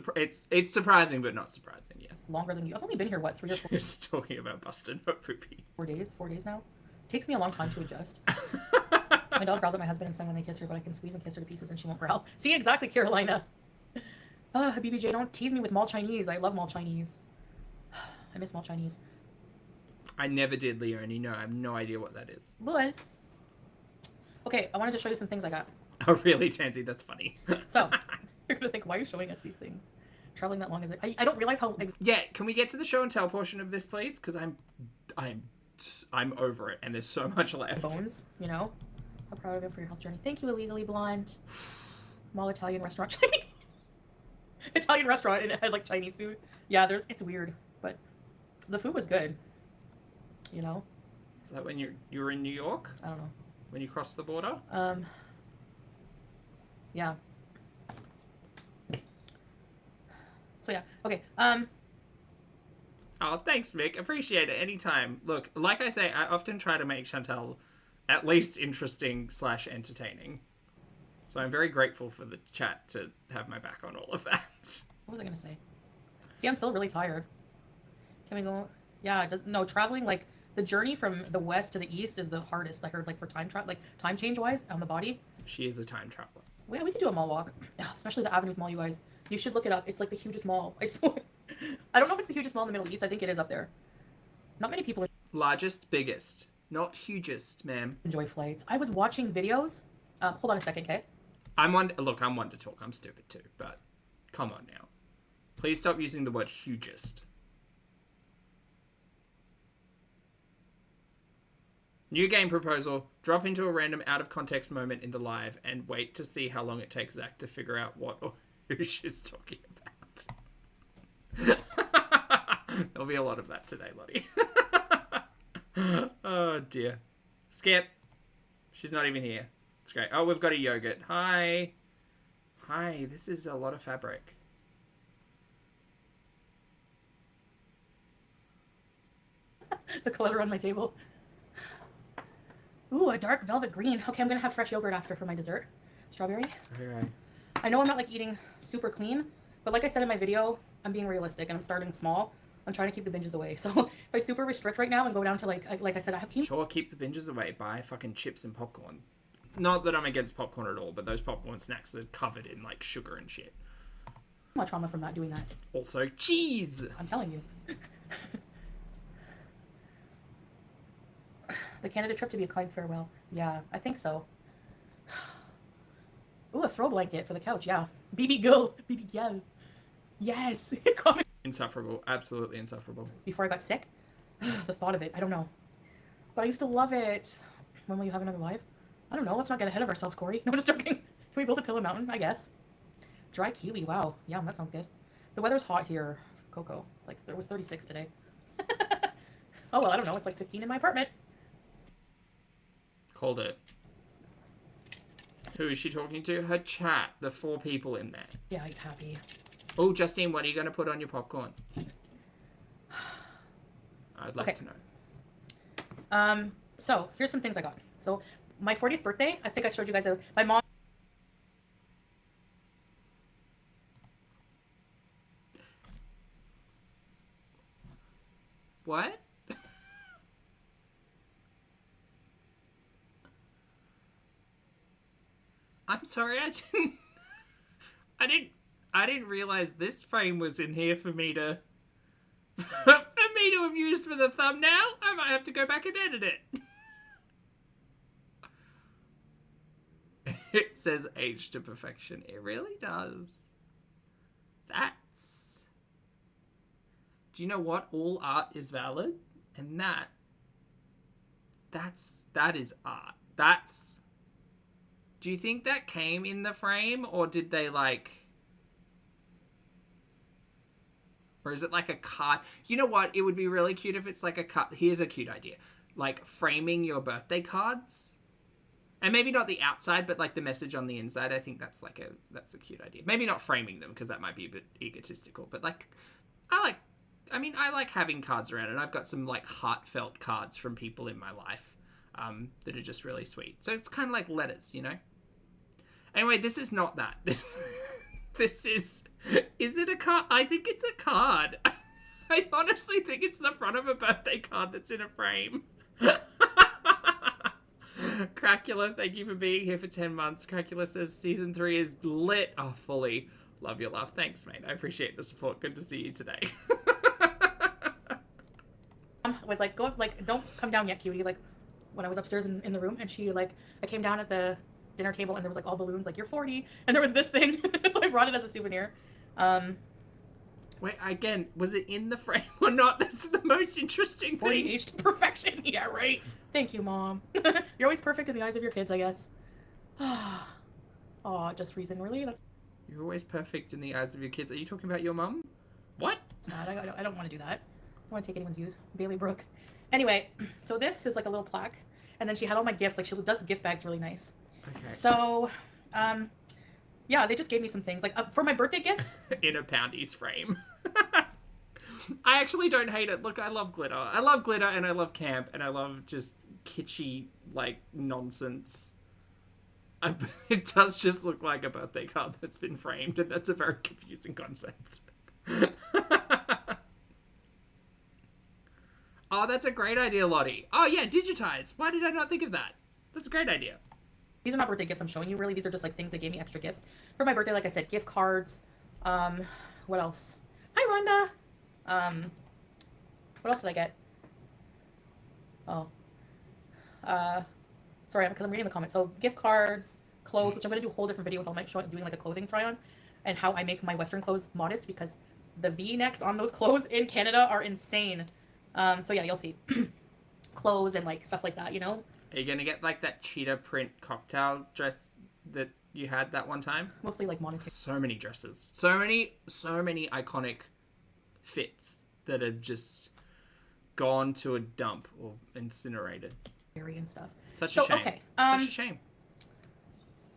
surprising, but not surprising, yes. Longer than you. I've only been here, what, 3 or 4 She's talking about Buster, not Poopy. 4 days? 4 days now? Takes me a long time to adjust. My dog growls at my husband and son when they kiss her, but I can squeeze and kiss her to pieces and she won't growl. See, exactly, Carolina. BBJ, don't tease me with mall Chinese. I love mall Chinese. I miss mall Chinese. I never did, Leonie. No, I have no idea what that is. But, okay, I wanted to show you some things I got. Oh, really, Tansy? That's funny. So, you're going to think, why are you showing us these things? Traveling that long is it? I don't realize how... Yeah, can we get to the show and tell portion of this, please? Because I'm over it, and there's so much left. Bones, you know? How proud of him for your health journey. Thank you, Illegally Blonde. Mall Italian restaurant. Italian restaurant, and it had, like, Chinese food. Yeah, it's weird, but the food was good. You know? Is that when you were in New York? I don't know. When you crossed the border? Yeah. So yeah, okay. Oh, thanks, Vic. Appreciate it. Anytime. Look, like I say, I often try to make Chantal at least interesting / entertaining. So I'm very grateful for the chat to have my back on all of that. What was I gonna say? See, I'm still really tired. Can we go? Yeah, traveling, like, the journey from the west to the east is the hardest, I heard, like, for time change wise on the body. She is a time traveler. Yeah, we could do a mall walk. Yeah, especially the Avenues Mall, you guys. You should look it up. It's like the hugest mall. I swear. I don't know if it's the hugest mall in the Middle East. I think it is up there. Not many people Largest, biggest. Not hugest, ma'am. enjoy flights. I was watching videos. Hold on a second, okay? I'm one to talk. I'm stupid too, but come on now. Please stop using the word hugest. New game proposal. Drop into a random out-of-context moment in the live and wait to see how long it takes Zach to figure out what or who she's talking about. There'll be a lot of that today, Lottie. Oh, dear. Skip. She's not even here. It's great. Oh, we've got a yogurt. Hi. Hi, this is a lot of fabric. The clutter on my table. Ooh, a dark velvet green. Okay, I'm gonna have fresh yogurt after for my dessert. Strawberry. Okay. I know I'm not, like, eating super clean, but like I said in my video, I'm being realistic and I'm starting small. I'm trying to keep the binges away. So if I super restrict right now and go down to, like I said, I have Sure, keep the binges away. Buy fucking chips and popcorn. Not that I'm against popcorn at all, but those popcorn snacks are covered in, like, sugar and shit. much trauma from not doing that. Also, cheese! I'm telling you. The Canada trip to be a kind farewell. Yeah, I think so. Ooh, a throw blanket for the couch. Yeah. BB girl. BB girl. Yes. Insufferable. Absolutely insufferable. Before I got sick, the thought of it, I don't know. But I used to love it. When will you have another live? I don't know. Let's not get ahead of ourselves, Corey. No, I'm just joking. Can we build a pillow mountain? I guess. Dry kiwi. Wow. Yeah, that sounds good. The weather's hot here, Coco. It's like, it was 36 today. Oh, well, I don't know. It's like 15 in my apartment. Called it. Who is she talking to? Her chat. The 4 people in there. Yeah, he's happy. Oh, Justine, what are you going to put on your popcorn? I'd like to know. So here's some things I got. So my 40th birthday, I think I showed you guys my mom. What? I'm sorry, I didn't... I didn't realize this frame was in here for me to have used for the thumbnail. I might have to go back and edit it. It says age to perfection. It really does. That's... Do you know what? All art is valid. And that is art. That's... Do you think that came in the frame? Or did they like... Or is it like a card? You know what? It would be really cute if it's like a card. Here's a cute idea. Like framing your birthday cards. And maybe not the outside, but like the message on the inside. I think that's a cute idea. Maybe not framing them because that might be a bit egotistical. But like, I like having cards around, and I've got some like heartfelt cards from people in my life that are just really sweet. So it's kind of like letters, you know? Anyway, this is not that. This is it a card? I think it's a card. I honestly think it's the front of a birthday card that's in a frame. Cracula, thank you for being here for 10 months. Cracula says season 3 is lit. Oh, fully. Love your laugh. Thanks, mate. I appreciate the support. Good to see you today. Was like, go, like, don't come down yet, cutie. Like, when I was upstairs in the room, and she, like, I came down at the dinner table, and there was, like, all balloons, like, you're 40, and there was this thing, so I brought it as a souvenir. Wait, again, was it in the frame or not? That's the most interesting thing. 40 aged to perfection. Yeah, right. Thank you, Mom. You're always perfect in the eyes of your kids, I guess. Oh, just reason, really? That's You're always perfect in the eyes of your kids. Are you talking about your mum? What? sad. I don't want to do that. I don't want to take anyone's views. Bailey Brooke. Anyway, so this is like a little plaque, and then she had all my gifts. Like, she does gift bags really nice. Okay. So, yeah, they just gave me some things. Like, for my birthday gifts. In a Poundies frame. I actually don't hate it. Look, I love glitter. I love glitter, and I love camp, and I love just kitschy, like, nonsense. It does just look like a birthday card that's been framed, and that's a very confusing concept. Oh, that's a great idea, Lottie. Oh, yeah, digitize. Why did I not think of that? That's a great idea. These are not birthday gifts I'm showing you, really. These are just, like, things they gave me, extra gifts. For my birthday, like I said, gift cards. What else? Hi, Rhonda. What else did I get? Oh. Sorry, because I'm reading the comments. So, gift cards, clothes, which I'm going to do a whole different video with all my doing, like, a clothing try-on, and how I make my Western clothes modest, because the V-necks on those clothes in Canada are insane. So, yeah, you'll see. Clothes and, like, stuff like that, you know? Are you going to get, like, that cheetah print cocktail dress that you had that one time? Mostly, like, monetized. So many dresses. So many iconic fits that have just gone to a dump or incinerated. And stuff. Such a shame. Okay. Such a shame.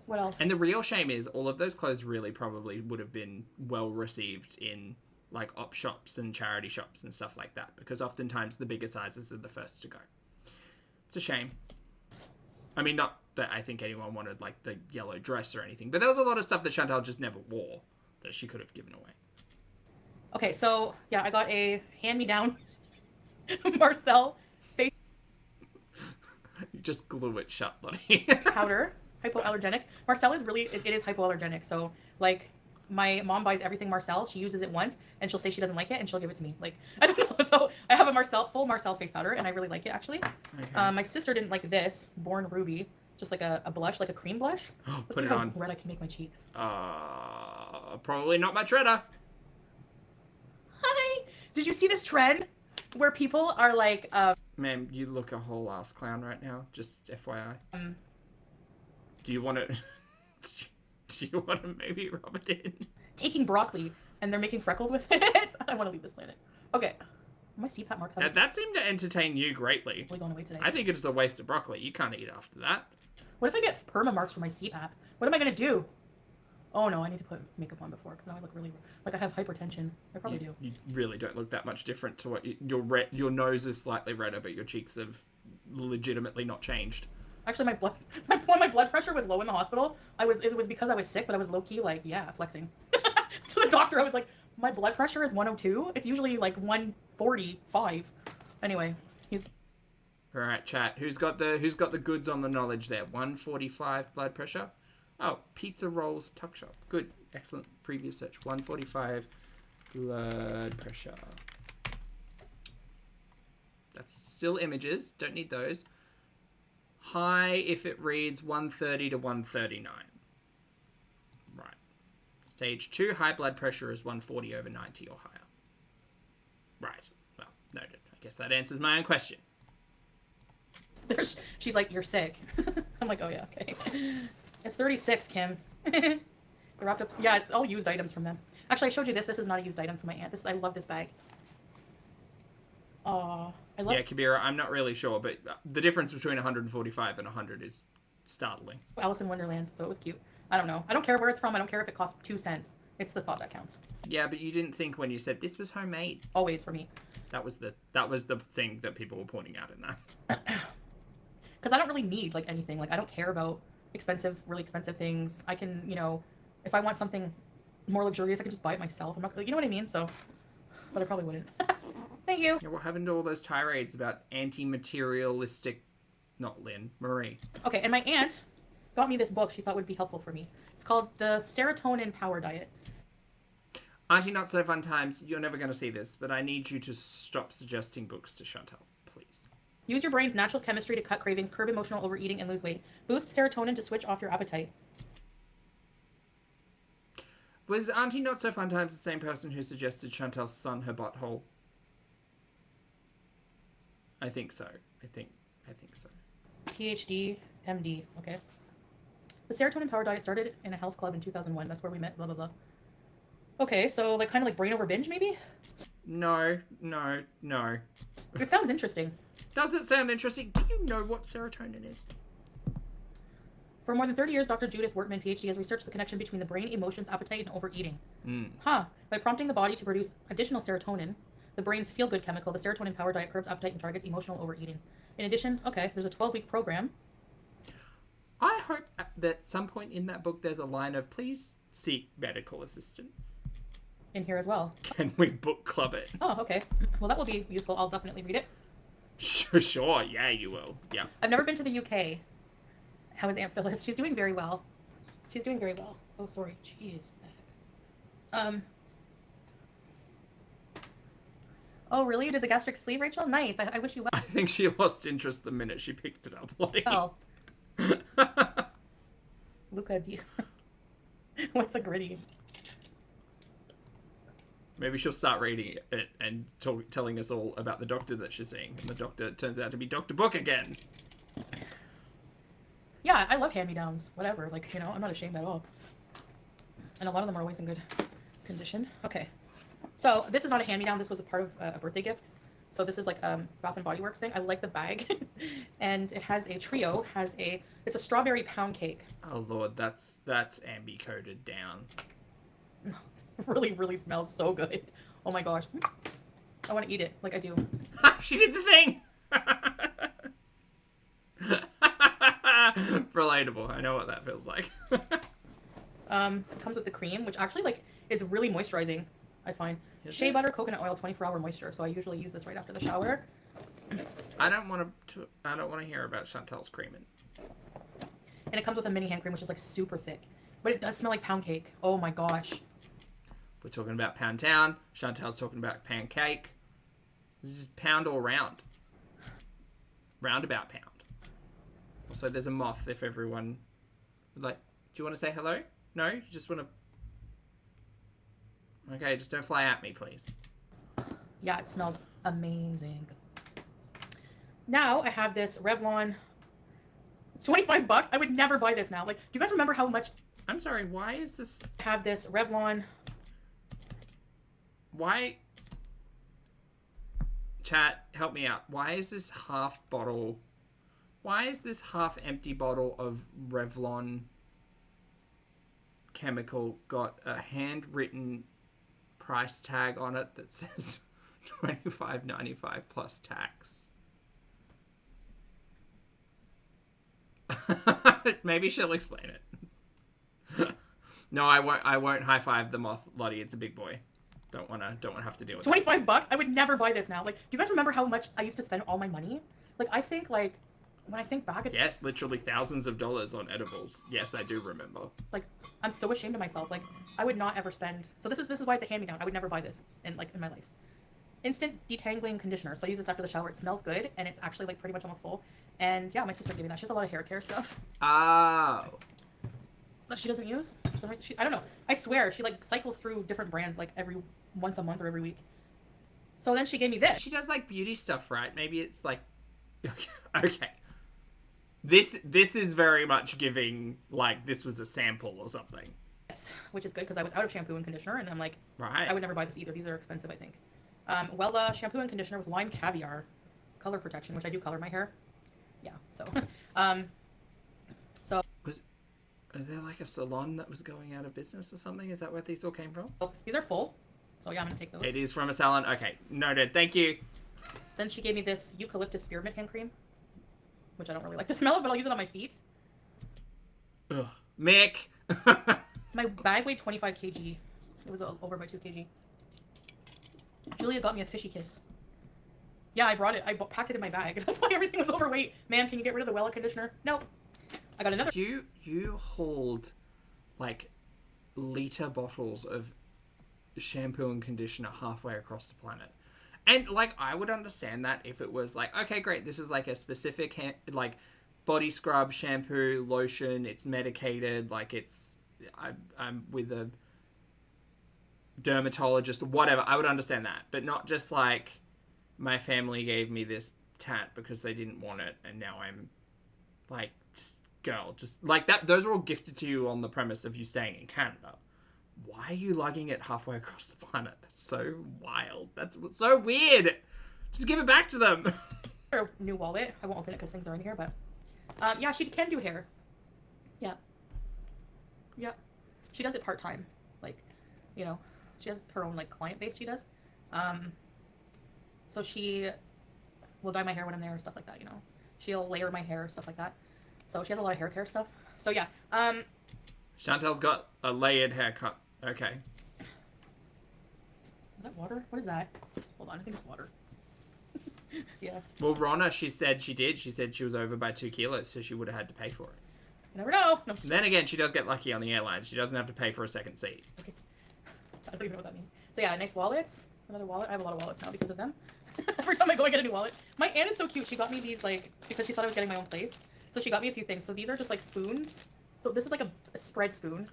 What else? And the real shame is all of those clothes really probably would have been well received in like op shops and charity shops and stuff like that, because oftentimes the bigger sizes are the first to go. It's a shame. I mean, not that I think anyone wanted like the yellow dress or anything, but there was a lot of stuff that Chantal just never wore that she could have given away. Okay, so yeah, I got a hand-me-down Marcel face You just glue it shut, Lottie. powder, hypoallergenic. Marcel is really, it is hypoallergenic. So like, my mom buys everything Marcel. She uses it once, and she'll say she doesn't like it, and she'll give it to me. Like, I don't know. So I have a full Marcel face powder, and I really like it, actually. Okay. My sister didn't like this, Born Ruby. Just like a blush, like a cream blush. Let's Put see it how on. red I can make my cheeks. Probably not much redder. Hi! Did you see this trend where people are like, Ma'am, you look a whole ass clown right now. Just FYI. Do you want to... Do you want to maybe rub it in? taking broccoli and they're making freckles with it? I want to leave this planet. Okay. My CPAP marks have That seemed to entertain you greatly. really going away today. I think it is a waste of broccoli. You can't eat after that. What if I get perma marks for my CPAP? What am I going to do? Oh no, I need to put makeup on before, because now I look really, like I have hypertension. I probably do. You really don't look that much different to what your nose is slightly redder, but your cheeks have legitimately not changed. Actually, when my blood pressure was low in the hospital, it was because I was sick, but I was low key like, yeah, flexing. To the doctor, I was like, my blood pressure is 102. It's usually like 145. Anyway, he's. All right, chat. Who's got the goods on the knowledge there? 145 blood pressure. Oh, pizza rolls tuck shop. Good. Excellent previous search. 145 blood pressure. That's still images. Don't need those. High if it reads 130 to 139. Right. Stage 2, high blood pressure is 140 over 90 or higher. Right. Well, noted. I guess that answers my own question. She's like, you're sick. I'm like, oh yeah, okay. It's 36, Kim. They're wrapped up. Yeah, it's all used items from them. Actually, I showed you this. This is not a used item from my aunt. I love this bag. Oh, I love. Yeah, Kabira, I'm not really sure, but the difference between 145 and 100 is startling. Alice in Wonderland, so it was cute. I don't know. I don't care where it's from. I don't care if it costs 2 cents. It's the thought that counts. Yeah, but you didn't think when you said this was homemade. Always for me. That was the thing that people were pointing out in that. Because I don't really need like anything. Like I don't care about really expensive things. I can, if I want something more luxurious, I can just buy it myself. I'm not, you know what I mean? So, but I probably wouldn't. Thank you. Yeah, what happened to all those tirades about anti-materialistic, not Lynn, Marie? Okay, and my aunt got me this book she thought would be helpful for me. It's called The Serotonin Power Diet. Auntie Not So Fun Times, you're never going to see this, but I need you to stop suggesting books to Chantal, please. Use your brain's natural chemistry to cut cravings, curb emotional overeating, and lose weight. Boost serotonin to switch off your appetite. Was Auntie Not So Fun Times the same person who suggested Chantal sun her butthole? I think so. I think so. PhD, MD, okay. The Serotonin Power Diet started in a health club in 2001. That's where we met, blah, blah, blah. Okay, so like kind of like brain over binge, maybe? No. It sounds interesting. Does it sound interesting? Do you know what serotonin is? For more than 30 years, Dr. Judith Workman, PhD, has researched the connection between the brain, emotions, appetite, and overeating. By prompting the body to produce additional serotonin, the brain's feel-good chemical, the serotonin power diet curbs appetite and targets emotional overeating. In addition, there's a 12-week program. I hope that at some point in that book there's a line of, please seek medical assistance. In here as well. Can we book club it? Oh, okay. Well, that will be useful. I'll definitely read it. Sure. Yeah, you will. Yeah. I've never been to the UK. How is Aunt Phyllis? She's doing very well. Oh, sorry. Jeez. Oh, really? You did the gastric sleeve, Rachel? Nice. I wish you well. I think she lost interest the minute she picked it up. Oh. Luca, what's the gritty? Maybe she'll start reading it and telling us all about the doctor that she's seeing. And the doctor turns out to be Dr. Book again. Yeah, I love hand-me-downs. Whatever. Like, I'm not ashamed at all. And a lot of them are always in good condition. Okay. So this is not a hand-me-down. This was a part of a birthday gift. So this is like a Bath and Body Works thing. I like the bag. And it has a trio. It's a strawberry pound cake. Oh, Lord. That's ambi-coded down. Really, really smells so good. Oh my gosh. I want to eat it like I do. She did the thing! Relatable. I know what that feels like. It comes with the cream, which actually is really moisturizing, I find. Shea butter, coconut oil, 24-hour moisture. So I usually use this right after the shower. I don't want to hear about Chantal's creaming. And it comes with a mini hand cream, which is super thick. But it does smell like pound cake. Oh my gosh. We're talking about Pound Town. Chantal's talking about pound cake. This is just pound all round. Roundabout pound. Also, there's a moth if everyone would like. Do you want to say hello? No? You just want to... Okay, just don't fly at me, please. Yeah, it smells amazing. Now I have this Revlon. It's $25. I would never buy this now. Do you guys remember how much... I'm sorry, why is this... I have this Revlon... Why... Chat, help me out. Why is this half empty bottle of Revlon chemical got a handwritten price tag on it that says $25.95 plus tax? Maybe she'll explain it. No, I won't high five the moth, Lottie. It's a big boy. Don't wanna have to deal with it. $25? I would never buy this now. Do you guys remember how much I used to spend all my money? I think when I think back, it's Yes, literally thousands of dollars on edibles. Yes, I do remember. like I'm so ashamed of myself. Like I would not ever spend. So this is why it's a hand-me-down. I would never buy this in my life. Instant detangling conditioner. So I use this after the shower. It smells good and it's actually like pretty much almost full. And yeah, my sister gave me that. She has a lot of hair care stuff Oh. that she doesn't use. For some reason, I don't know. I swear she like cycles through different brands like once a month or every week. So then she gave me this. She does like beauty stuff, right? Maybe it's like okay. This is very much giving like this was a sample or something. Yes, which is good because I was out of shampoo and conditioner and I'm like, Right. I would never buy this either. These are expensive, I think. Wella shampoo and conditioner with lime caviar color protection, which I do color my hair. Yeah, so Was there like a salon that was going out of business or something? Is that where these all came from? these are full. So yeah, I'm gonna take those. It is from a salon. Okay, noted. Thank you. Then she gave me this eucalyptus spearmint hand cream, which I don't really like the smell of, but I'll use it on my feet. Ugh. Mick. My bag weighed 25 kg. It was over by 2 kg. Julia got me a fishy kiss. Yeah, I brought it. I packed it in my bag. That's why everything was overweight. Ma'am, can you get rid of the Wella conditioner? Nope. I got another. You hauled like liter bottles of shampoo and conditioner halfway across the planet. And like I would understand that if it was like, okay, great, this is like a specific like body scrub, shampoo, lotion, it's medicated, like I'm with a dermatologist or whatever, I would understand that. But not just like my family gave me this tat because they didn't want it and now I'm like, just girl, just like that. Those are all gifted to you on the premise of you staying in Canada. Why are you lugging it halfway across the planet? That's so wild. That's so weird. Just give it back to them. New wallet. I won't open it because things are in here, but yeah, she can do hair. Yeah. Yeah. She does it part-time. Like, you know, she has her own like client base she does. So she will dye my hair when I'm there, stuff like that, you know. She'll layer my hair, stuff like that. So she has a lot of hair care stuff. So yeah. Chantel's got a layered haircut. Okay. Is that water? What is that? Hold on, I think it's water. Yeah. Well, Ronna, she said she did. She said she was over by 2 kilos, so she would have had to pay for it. You never know. No, Then again, she does get lucky on the airlines. She doesn't have to pay for a second seat. okay. I don't even know what that means. So yeah, nice wallets. Another wallet. I have a lot of wallets now because of them. Every time I go, I get a new wallet. My aunt is so cute. She got me these like because she thought I was getting my own place. So she got me a few things. So these are just like spoons. So this is like a spread spoon.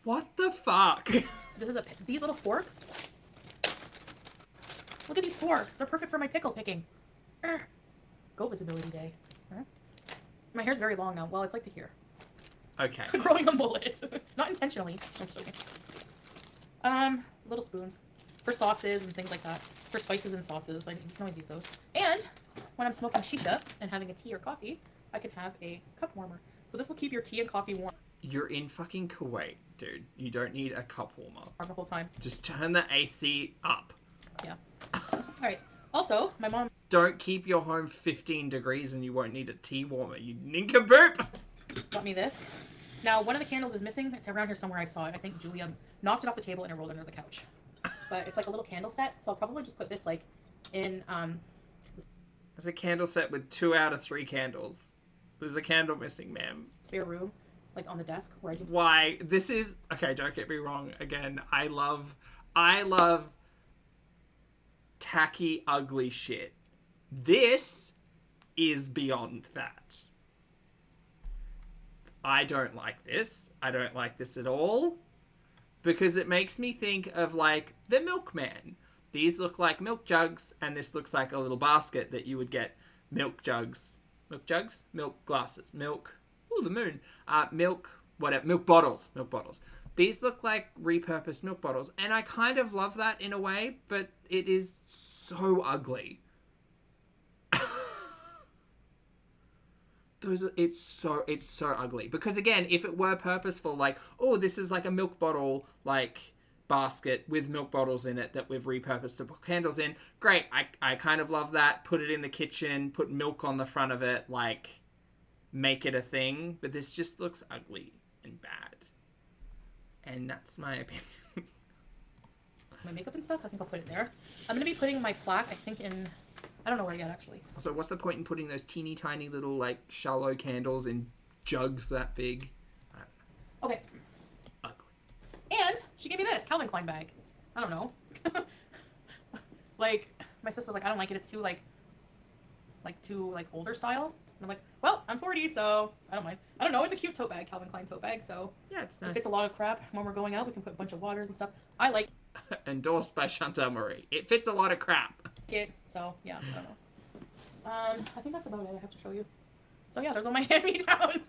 What the fuck? This is these little forks. Look at these forks. They're perfect for my pickle picking. Go visibility day. My hair's very long now. Well, it's like to here. Okay. I'm growing a mullet. Not intentionally. I'm just joking. Little spoons for sauces and things like that. For spices and sauces. You can always use those. And when I'm smoking shisha and having a tea or coffee, I can have a cup warmer. So this will keep your tea and coffee warm You're in fucking Kuwait, dude. You don't need a cup warmer. the whole time. Just turn the AC up. Yeah. Alright. Also, my mom Don't keep your home 15 degrees and you won't need a tea warmer, you nincompoop! got me this. Now, one of the candles is missing. It's around here somewhere. I saw it. I think Julia knocked it off the table and it rolled under the couch. But it's like a little candle set, so I'll probably just put this like in There's a candle set with 2 out of 3 candles. There's a candle missing, ma'am. spare room, like on the desk where I do. Why? This is... Okay, don't get me wrong. Again, I love tacky, ugly shit. This is beyond that. I don't like this. I don't like this at all. Because it makes me think of, like, the milkman. These look like milk jugs, and this looks like a little basket that you would get milk jugs. Milk jugs? Milk glasses. Milk... Ooh, the moon. Milk... Whatever. Milk bottles. Milk bottles. These look like repurposed milk bottles. And I kind of love that in a way, but it is so ugly. It's so ugly. Because again, if it were purposeful, like, oh, this is like a milk bottle, like, basket with milk bottles in it that we've repurposed to put candles in, great. I kind of love that. Put it in the kitchen, put milk on the front of it, like, make it a thing. But this just looks ugly and bad. And that's my opinion. My makeup and stuff, I think I'll put it there. I'm going to be putting my plaque, I think, in I don't know where yet, actually. So what's the point in putting those teeny tiny little, like, shallow candles in jugs that big? I don't know. Okay. Ugly. And she gave me this Calvin Klein bag. I don't know. Like, my sister was like, I don't like it. It's too, too older style. And I'm like, well, I'm 40, so I don't mind. I don't know. It's a cute tote bag, Calvin Klein tote bag. So Yeah, it's nice. it fits a lot of crap when we're going out. We can put a bunch of waters and stuff. I like Endorsed by Chantal Marie. It fits a lot of crap. it. So, yeah, I don't know. I think that's about it I have to show you. So, yeah, there's all my hand-me-downs.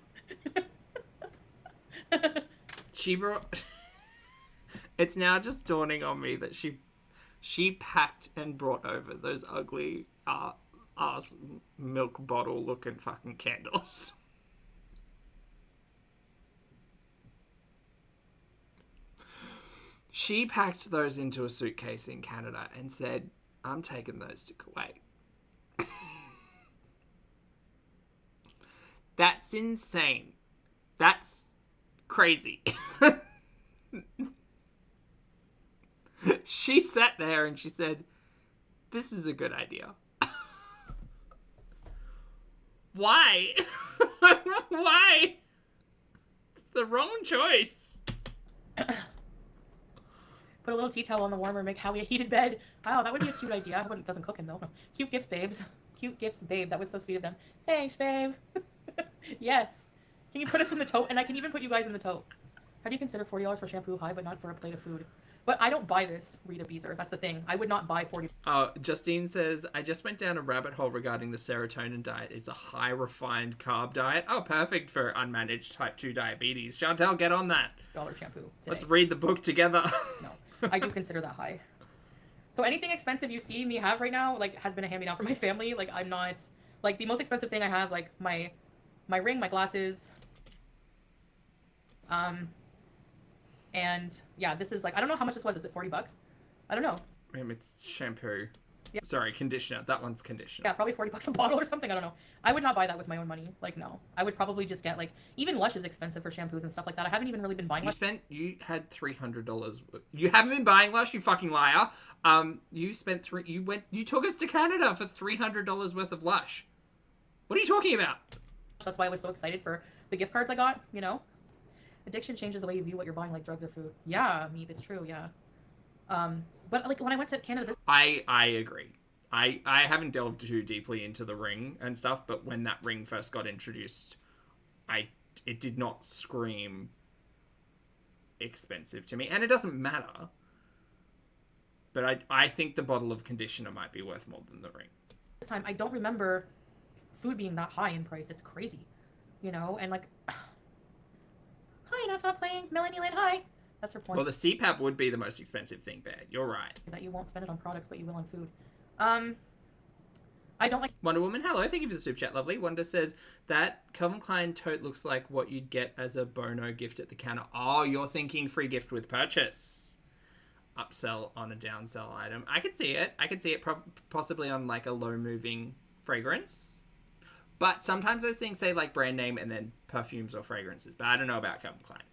She brought... It's now just dawning on me that she packed and brought over those ugly ass milk bottle looking fucking candles. She packed those into a suitcase in Canada and said, I'm taking those to Kuwait. That's insane. That's crazy. She sat there and she said, this is a good idea. Why? Why? It's the wrong choice. Put a little tea towel on the warmer, make Howie a heated bed. Wow, that would be a cute idea. It doesn't cook him, though. No. Cute gifts, babes. Cute gifts, babe. That was so sweet of them. Thanks, babe. Yes. Can you put us in the tote? And I can even put you guys in the tote. How do you consider $40 for shampoo high, but not for a plate of food? But I don't buy this, Rita Beezer. That's the thing. I would not buy 40. Justine says, I just went down a rabbit hole regarding the serotonin diet. It's a high refined carb diet. Oh, perfect for unmanaged type 2 diabetes. Chantal, get on that. Dollar shampoo today. Let's read the book together. No, I do consider that high. So anything expensive you see me have right now, like, has been a hand-me-down for my family. Like, I'm not, like, the most expensive thing I have, like, my ring, my glasses, and yeah, this is like, I don't know how much this was. Is it $40? I don't know. It's shampoo. Yeah. Sorry, conditioner. That one's conditioner. Yeah, probably $40 a bottle or something. I don't know. I would not buy that with my own money. Like, no. I would probably just get, like, even Lush is expensive for shampoos and stuff like that. I haven't even really been buying Lush. You had $300. You haven't been buying Lush, you fucking liar. You spent you took us to Canada for $300 worth of Lush. What are you talking about? That's why I was so excited for the gift cards I got, you know? Addiction changes the way you view what you're buying, like drugs or food. Yeah, Meep, it's true, yeah. But, like, when I went to Canada... I agree. I haven't delved too deeply into the ring and stuff, but when that ring first got introduced, it did not scream expensive to me. And it doesn't matter. But I think the bottle of conditioner might be worth more than the ring. This time, I don't remember food being that high in price. It's crazy, you know? And, like... Hi, now stop playing. Melanie Lynn, hi. That's her point. Well, the CPAP would be the most expensive thing, Bear. You're right. That you won't spend it on products, but you will on food. I don't like... Wonder Woman, hello. Thank you for the super chat, lovely. Wonder says, that Calvin Klein tote looks like what you'd get as a Bono gift at the counter. Oh, you're thinking free gift with purchase. Upsell on a downsell item. I could see it. I could see it possibly on, like, a low-moving fragrance. But sometimes those things say, like, brand name and then perfumes or fragrances. But I don't know about Calvin Klein.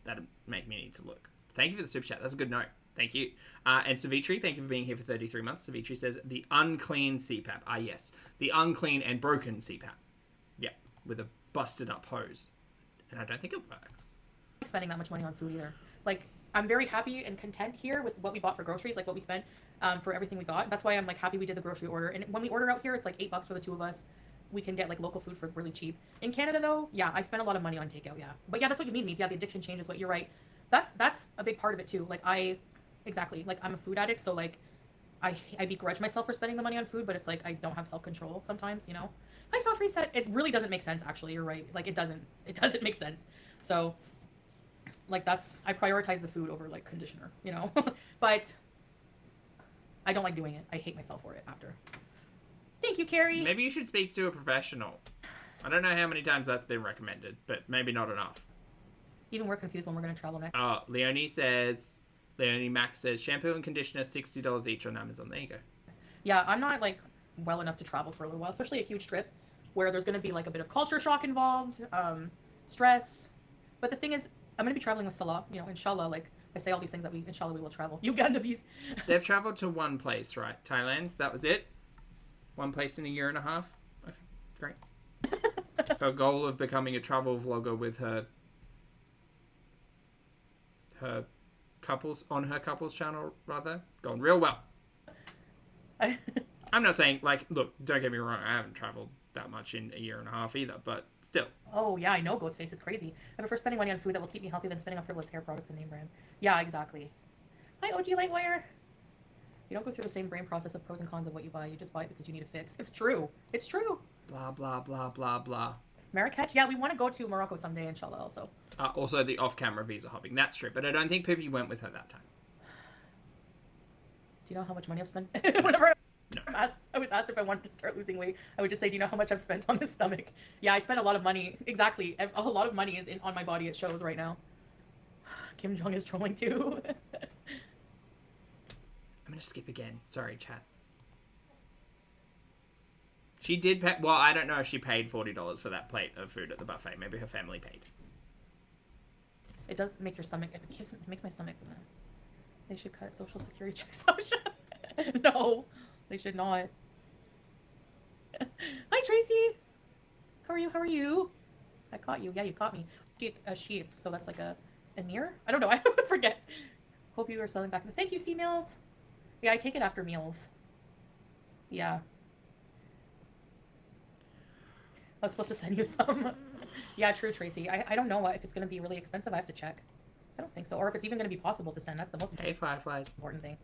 That'd make me need to look. Thank you for the super chat. That's a good note. Thank you. And Savitri, thank you for being here for 33 months. Savitri says, the unclean CPAP. Ah, yes. The unclean and broken CPAP. Yeah. With a busted up hose. And I don't think it works. I'm spending that much money on food either. Like, I'm very happy and content here with what we bought for groceries, like what we spent for everything we got. That's why I'm, like, happy we did the grocery order. And when we order out here, it's like $8 for the two of us. We can get, like, local food for really cheap. In Canada, though, yeah, I spend a lot of money on takeout, yeah. But yeah, that's what you mean, yeah, the addiction changes what you're right. That's a big part of it too. Like, exactly, like, I'm a food addict, so, like, I begrudge myself for spending the money on food, but it's like I don't have self-control sometimes, you know. I soft reset. It really doesn't make sense, actually. You're right. Like, it doesn't make sense. So, like, I prioritize the food over, like, conditioner, you know. But I don't like doing it. I hate myself for it after. Thank you, Carrie. Maybe you should speak to a professional. I don't know how many times that's been recommended, but maybe not enough. Even we're confused when we're going to travel next. Leonie Mac says, shampoo and conditioner, $60 each on Amazon. There you go. Yeah, I'm not, like, well enough to travel for a little while, especially a huge trip where there's going to be, like, a bit of culture shock involved, stress. But the thing is, I'm going to be traveling with Salah, you know, inshallah, like, I say all these things that inshallah we will travel. Uganda bees. They've traveled to one place, right? Thailand, that was it? One place in a year and a half. Okay, great. Her goal of becoming a travel vlogger with her couples channel rather gone real well. I'm not saying like, look, don't get me wrong, I haven't traveled that much in a year and a half either, but still. Oh yeah, I know, Ghostface, it's crazy. I prefer spending money on food that will keep me healthy than spending on frivolous hair products and name brands. Yeah, exactly. Hi, OG Lightwire. You don't go through the same brain process of pros and cons of what you buy. You just buy it because you need a fix. It's true. It's true. Blah blah blah blah blah. Marrakech? Yeah, we want to go to Morocco someday, inshallah, also. Also the off-camera visa hopping. That's true, but I don't think Poopy went with her that time. Do you know how much money I've spent? Whenever No. I was asked if I wanted to start losing weight, I would just say, do you know how much I've spent on this stomach? Yeah, I spent a lot of money. Exactly. A lot of money is on my body. It shows right now. Kim Jong is trolling too. I'm gonna skip again. Sorry, chat. She did pay... Well, I don't know if she paid $40 for that plate of food at the buffet. Maybe her family paid. It does make your stomach... It makes my stomach... They should cut social security checks out. No, they should not. Hi, Tracy. How are you? How are you? I caught you. Yeah, you caught me. A sheep. So that's like a near? I don't know. I forget. Hope you are selling back. Thank you, C-Meals. Yeah, I take it after meals. Yeah. I was supposed to send you some. Yeah, true, Tracy. I don't know if it's going to be really expensive. I have to check. I don't think so. Or if it's even going to be possible to send. That's the most Hey, Fireflies. important thing.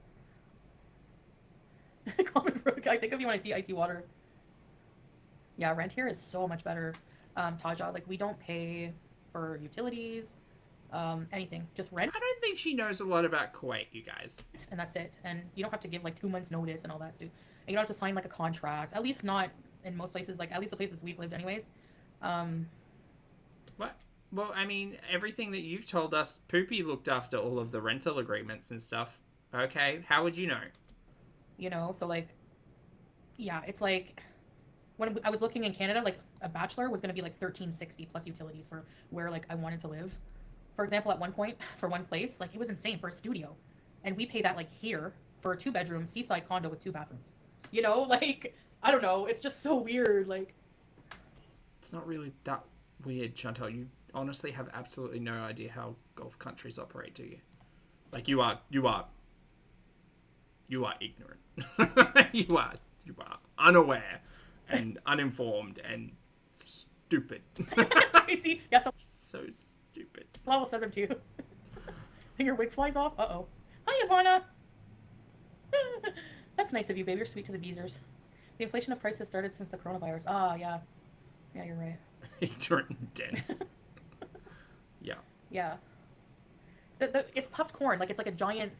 Common brook. I think of you when I see icy water. Yeah, rent here is so much better. Taja, like we don't pay for utilities, anything. Just rent. I don't think she knows a lot about Kuwait, you guys. And that's it. And you don't have to give like 2 months notice and all that stuff. And you don't have to sign like a contract. At least not in most places. Like at least the places we've lived, anyways. What? Well, I mean, everything that you've told us, Poopy looked after all of the rental agreements and stuff. Okay, how would you know? You know, so like, yeah, it's like when I was looking in Canada, like a bachelor was going to be like $13.60 plus utilities for where like I wanted to live. For example, at one point for one place, like it was insane for a studio, and we pay that like here for a 2-bedroom seaside condo with 2 bathrooms. You know, like I don't know, it's just so weird. Like, it's not really that weird, Chantal. You honestly have absolutely no idea how Gulf countries operate, do you? Like you are ignorant. you are unaware and uninformed and stupid. Crazy. Yeah, so stupid. I will send them to you. And your wig flies off. Uh-oh. Hi, Ivana. That's nice of you, baby. You're sweet to the beezers. The inflation of prices started since the coronavirus. Ah, yeah. Yeah, you're right. Ignorant and dense. Yeah. Yeah. It's puffed corn. Like, it's like a giant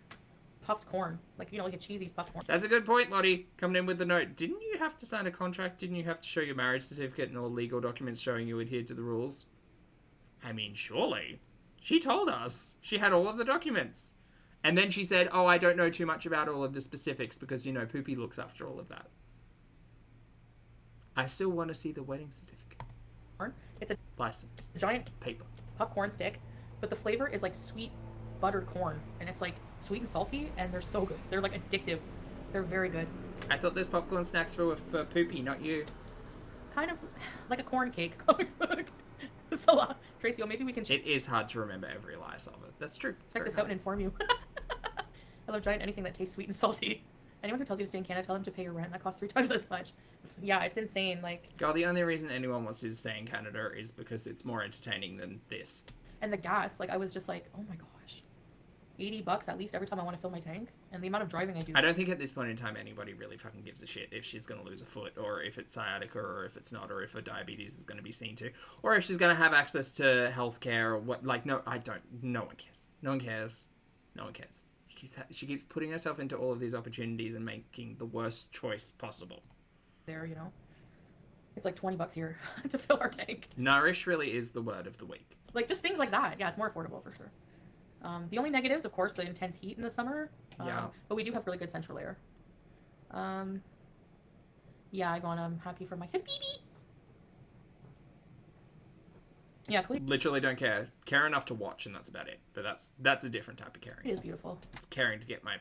puffed corn. Like, you know, like a cheesy puffed corn. That's a good point, Lottie. Coming in with the note. Didn't you have to sign a contract? Didn't you have to show your marriage certificate and all legal documents showing you adhered to the rules? I mean, surely. She told us. She had all of the documents. And then she said, oh, I don't know too much about all of the specifics because, you know, Poopy looks after all of that. I still want to see the wedding certificate. It's a license. Giant paper. Puffed corn stick. But the flavor is like sweet buttered corn. And it's like sweet and salty. And they're so good. They're like addictive. They're very good. I thought those popcorn snacks were for Poopy, not you. Kind of like a corn cake comic book. So, Tracy, well, maybe we can... It is hard to remember every lice of it. That's true. Check this out and inform you. I love Giant anything that tastes sweet and salty. Anyone who tells you to stay in Canada, tell them to pay your rent. That costs 3 times as much. Yeah, it's insane. Like, God, the only reason anyone wants to stay in Canada is because it's more entertaining than this. And the gas, like, I was just like, oh my gosh. $80 at least every time I want to fill my tank. And the amount of driving I do. I don't think at this point in time anybody really fucking gives a shit if she's going to lose a foot, or if it's sciatica, or if it's not, or if her diabetes is going to be seen to, or if she's going to have access to healthcare, or what. Like, no, I don't. No one cares. No one cares. No one cares. She keeps putting herself into all of these opportunities and making the worst choice possible. There, you know. It's like $20 here to fill our tank. Nourish really is the word of the week. Like, just things like that. Yeah, it's more affordable for sure. The only negatives, of course, the intense heat in the summer. Yeah. But we do have really good central air. Yeah, Ivana, I'm happy for my baby. Yeah, literally don't care. Care enough to watch, and that's about it. But that's a different type of caring. It is beautiful. It's caring to get my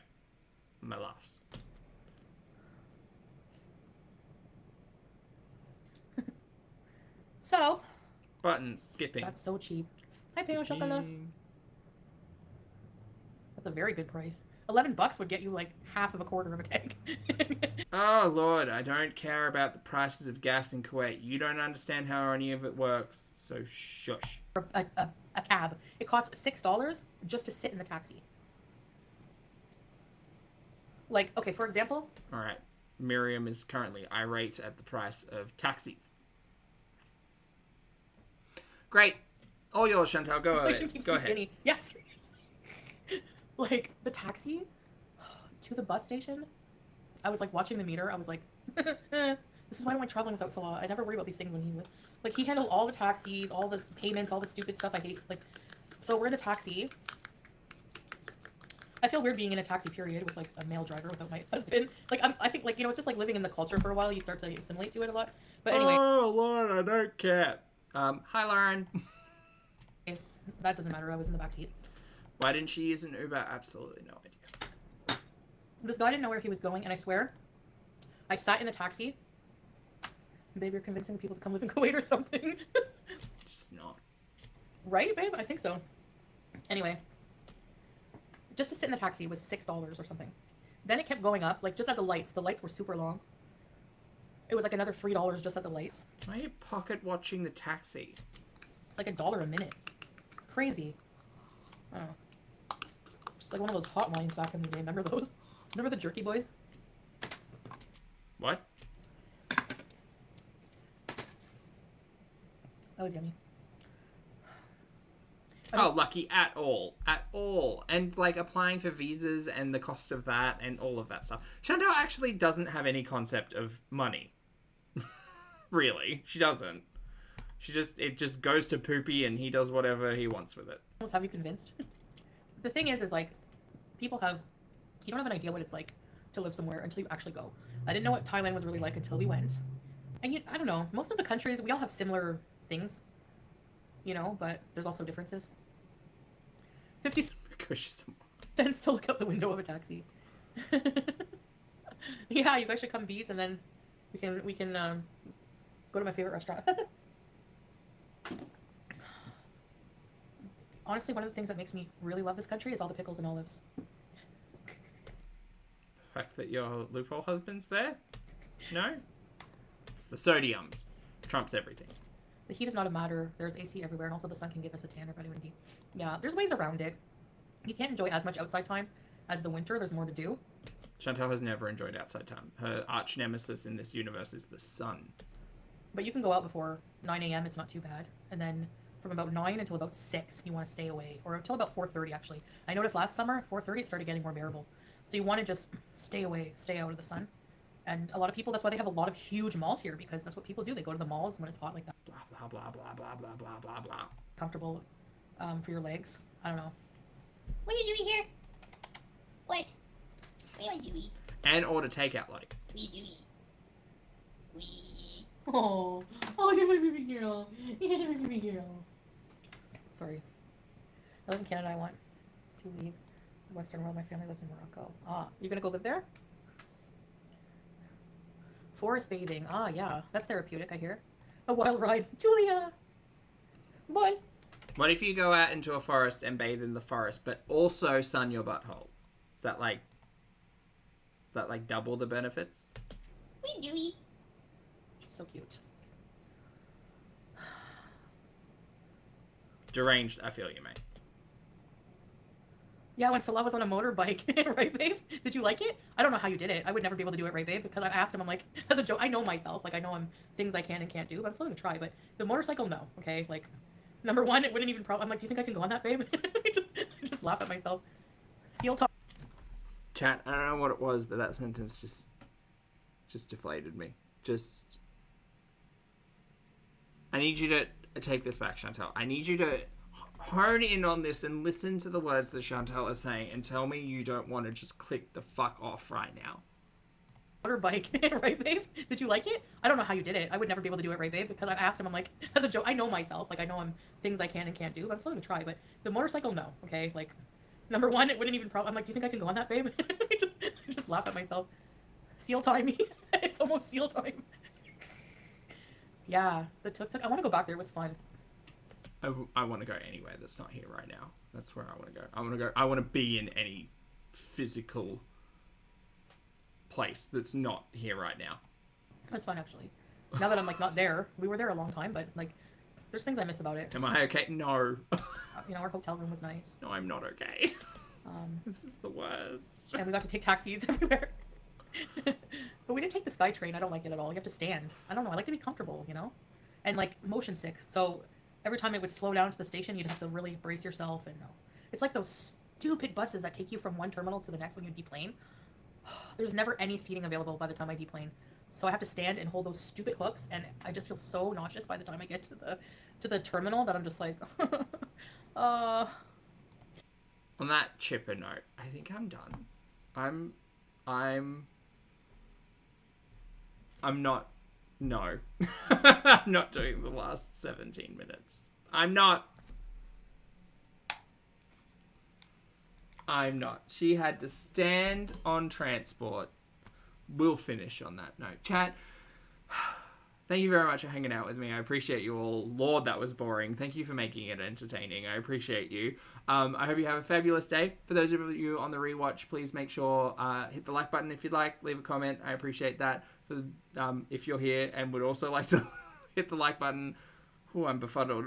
laughs. So, Buttons. Skipping. that's so cheap. Hi, Peo Chocolat. Skipping. That's a very good price. $11 would get you like half of a quarter of a tank. Oh, Lord, I don't care about the prices of gas in Kuwait. You don't understand how any of it works, so shush. A cab. It costs $6 just to sit in the taxi. Like, okay, for example, All right. Miriam is currently irate at the price of taxis. Great. All yours, Chantal. Go inflation ahead. keeps Go me ahead. skinny. Yes, seriously. Like, the taxi to the bus station, I was like watching the meter. I was like, this is why I don't like traveling without Salah. I never worry about these things when he like he handled all the taxis, all the payments, all the stupid stuff I hate. Like, so we're in a taxi. I feel weird being in a taxi period with like a male driver without my husband. Like I think like, you know, it's just like living in the culture for a while. You start to assimilate to it a lot. But anyway, Oh, Lord, I don't care. Hi, Lauren. that doesn't matter. I was in the back seat. Why didn't she use an Uber? Absolutely no idea. This guy didn't know where he was going, and I swear, I sat in the taxi. Babe, you're convincing the people to come live in Kuwait or something. Just not. Right, babe? I think so. Anyway, just to sit in the taxi was $6 or something. Then it kept going up, like just at the lights. The lights were super long. It was like another $3 just at the lights. Why are you pocket watching the taxi? It's like $1 a minute. It's crazy. I don't know. It's like one of those hotlines back in the day. Remember those? Remember the Jerky Boys? What? That was yummy. Oh, lucky at all. At all. And, like, applying for visas and the cost of that and all of that stuff. Chantal actually doesn't have any concept of money. Really. She doesn't. It just goes to Poopy and he does whatever he wants with it. Almost have you convinced? The thing is like, people have, you don't have an idea what it's like to live somewhere until you actually go. I didn't know what Thailand was really like until we went. And I don't know, most of the countries, we all have similar things, you know, but there's also differences. 50 cents to look out the window of a taxi. Yeah, you guys should come bees and then we can go to my favorite restaurant. Honestly, one of the things that makes me really love this country is all the pickles and olives. The fact that your loophole husband's there? No? It's the sodiums. Trumps everything. The heat is not a matter. There's AC everywhere, and also the sun can give us a tan or vitamin D. Yeah, there's ways around it. You can't enjoy as much outside time as the winter. There's more to do. Chantal has never enjoyed outside time. Her arch nemesis in this universe is the sun. But you can go out before 9 a.m. It's not too bad. And then from about 9 until about 6, you want to stay away. Or until about 4:30, actually. I noticed last summer, 4:30, it started getting more bearable. So you want to just stay away, stay out of the sun. And a lot of people, that's why they have a lot of huge malls here, because that's what people do. They go to the malls when it's hot like that. Blah, blah, blah, blah, blah, blah, blah, blah, blah. Comfortable for your legs. I don't know. What are you doing here? What? What am I doing? And order takeout, like. What are you doing? We. Oh, you're my baby girl. You're my baby girl. Sorry. I live in Canada. I want to leave the Western world. My family lives in Morocco. Ah, you're gonna go live there? Forest bathing. Ah, yeah. That's therapeutic, I hear. A wild ride. Julia! Boy. What if you go out into a forest and bathe in the forest, but also sun your butthole? Is that like double the benefits? What are you doing? She's so cute. Deranged, I feel you, mate. Yeah, when Salah was on a motorbike, right, babe? Did you like it? I don't know how you did it. I would never be able to do it, right, babe? Because I asked him, I'm like, as a joke, I know myself. Like, I know I'm things I can and can't do, but I'm still gonna try. But the motorcycle, no, okay? Like, number one, it wouldn't even I'm like, do you think I can go on that, babe? I just laugh at myself. Seal talk. Chat, I don't know what it was, but that sentence just deflated me. I need you to take this back, Chantal. I need you to hone in on this and listen to the words that Chantal is saying and tell me you don't want to just click the fuck off right now. Motorbike, right, babe? Did you like it? I don't know how you did it. I would never be able to do it, right, babe? Because I asked him, I'm like, as a joke, I know myself. Like, I know I'm things I can and can't do, but I'm still gonna try. But the motorcycle, no, okay? Like, number one, it wouldn't even I'm like, do you think I can go on that, babe? I just laugh at myself. Seal time me. It's almost seal time. Yeah, the tuk-tuk. I want to go back there. It was fun. I want to go anywhere that's not here right now. That's where I want to go. I want to be in any physical place that's not here right now. It was fun, actually. Now that I'm, like, not there. We were there a long time, but, like, there's things I miss about it. Am I okay? No. You know, our hotel room was nice. No, I'm not okay. This is the worst. And we got to take taxis everywhere. But we didn't take the SkyTrain. I don't like it at all. You have to stand. I don't know. I like to be comfortable, you know? And, like, motion sick. So every time it would slow down to the station, you'd have to really brace yourself. And it's like those stupid buses that take you from one terminal to the next when you deplane. There's never any seating available by the time I deplane. So I have to stand and hold those stupid hooks, and I just feel so nauseous by the time I get to the terminal that I'm just like, On that chipper note, I think I'm done. I'm not. No, I'm not doing the last 17 minutes. I'm not. She had to stand on transport. We'll finish on that note. Chat, thank you very much for hanging out with me. I appreciate you all. Lord, that was boring. Thank you for making it entertaining. I appreciate you. I hope you have a fabulous day. For those of you on the rewatch, please make sure hit the like button if you'd like. Leave a comment. I appreciate that. For if you're here and would also like to hit the like button. Oh, I'm befuddled.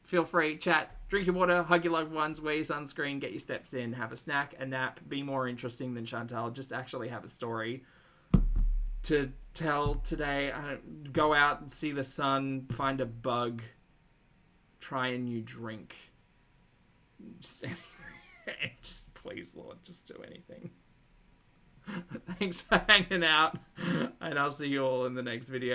Feel free, chat, drink your water, hug your loved ones, wear your sunscreen, get your steps in, have a snack, a nap, be more interesting than Chantal, just actually have a story to tell today. Go out and see the sun, find a bug, try a new drink. Just please, Lord, just do anything. Thanks for hanging out, and I'll see you all in the next video.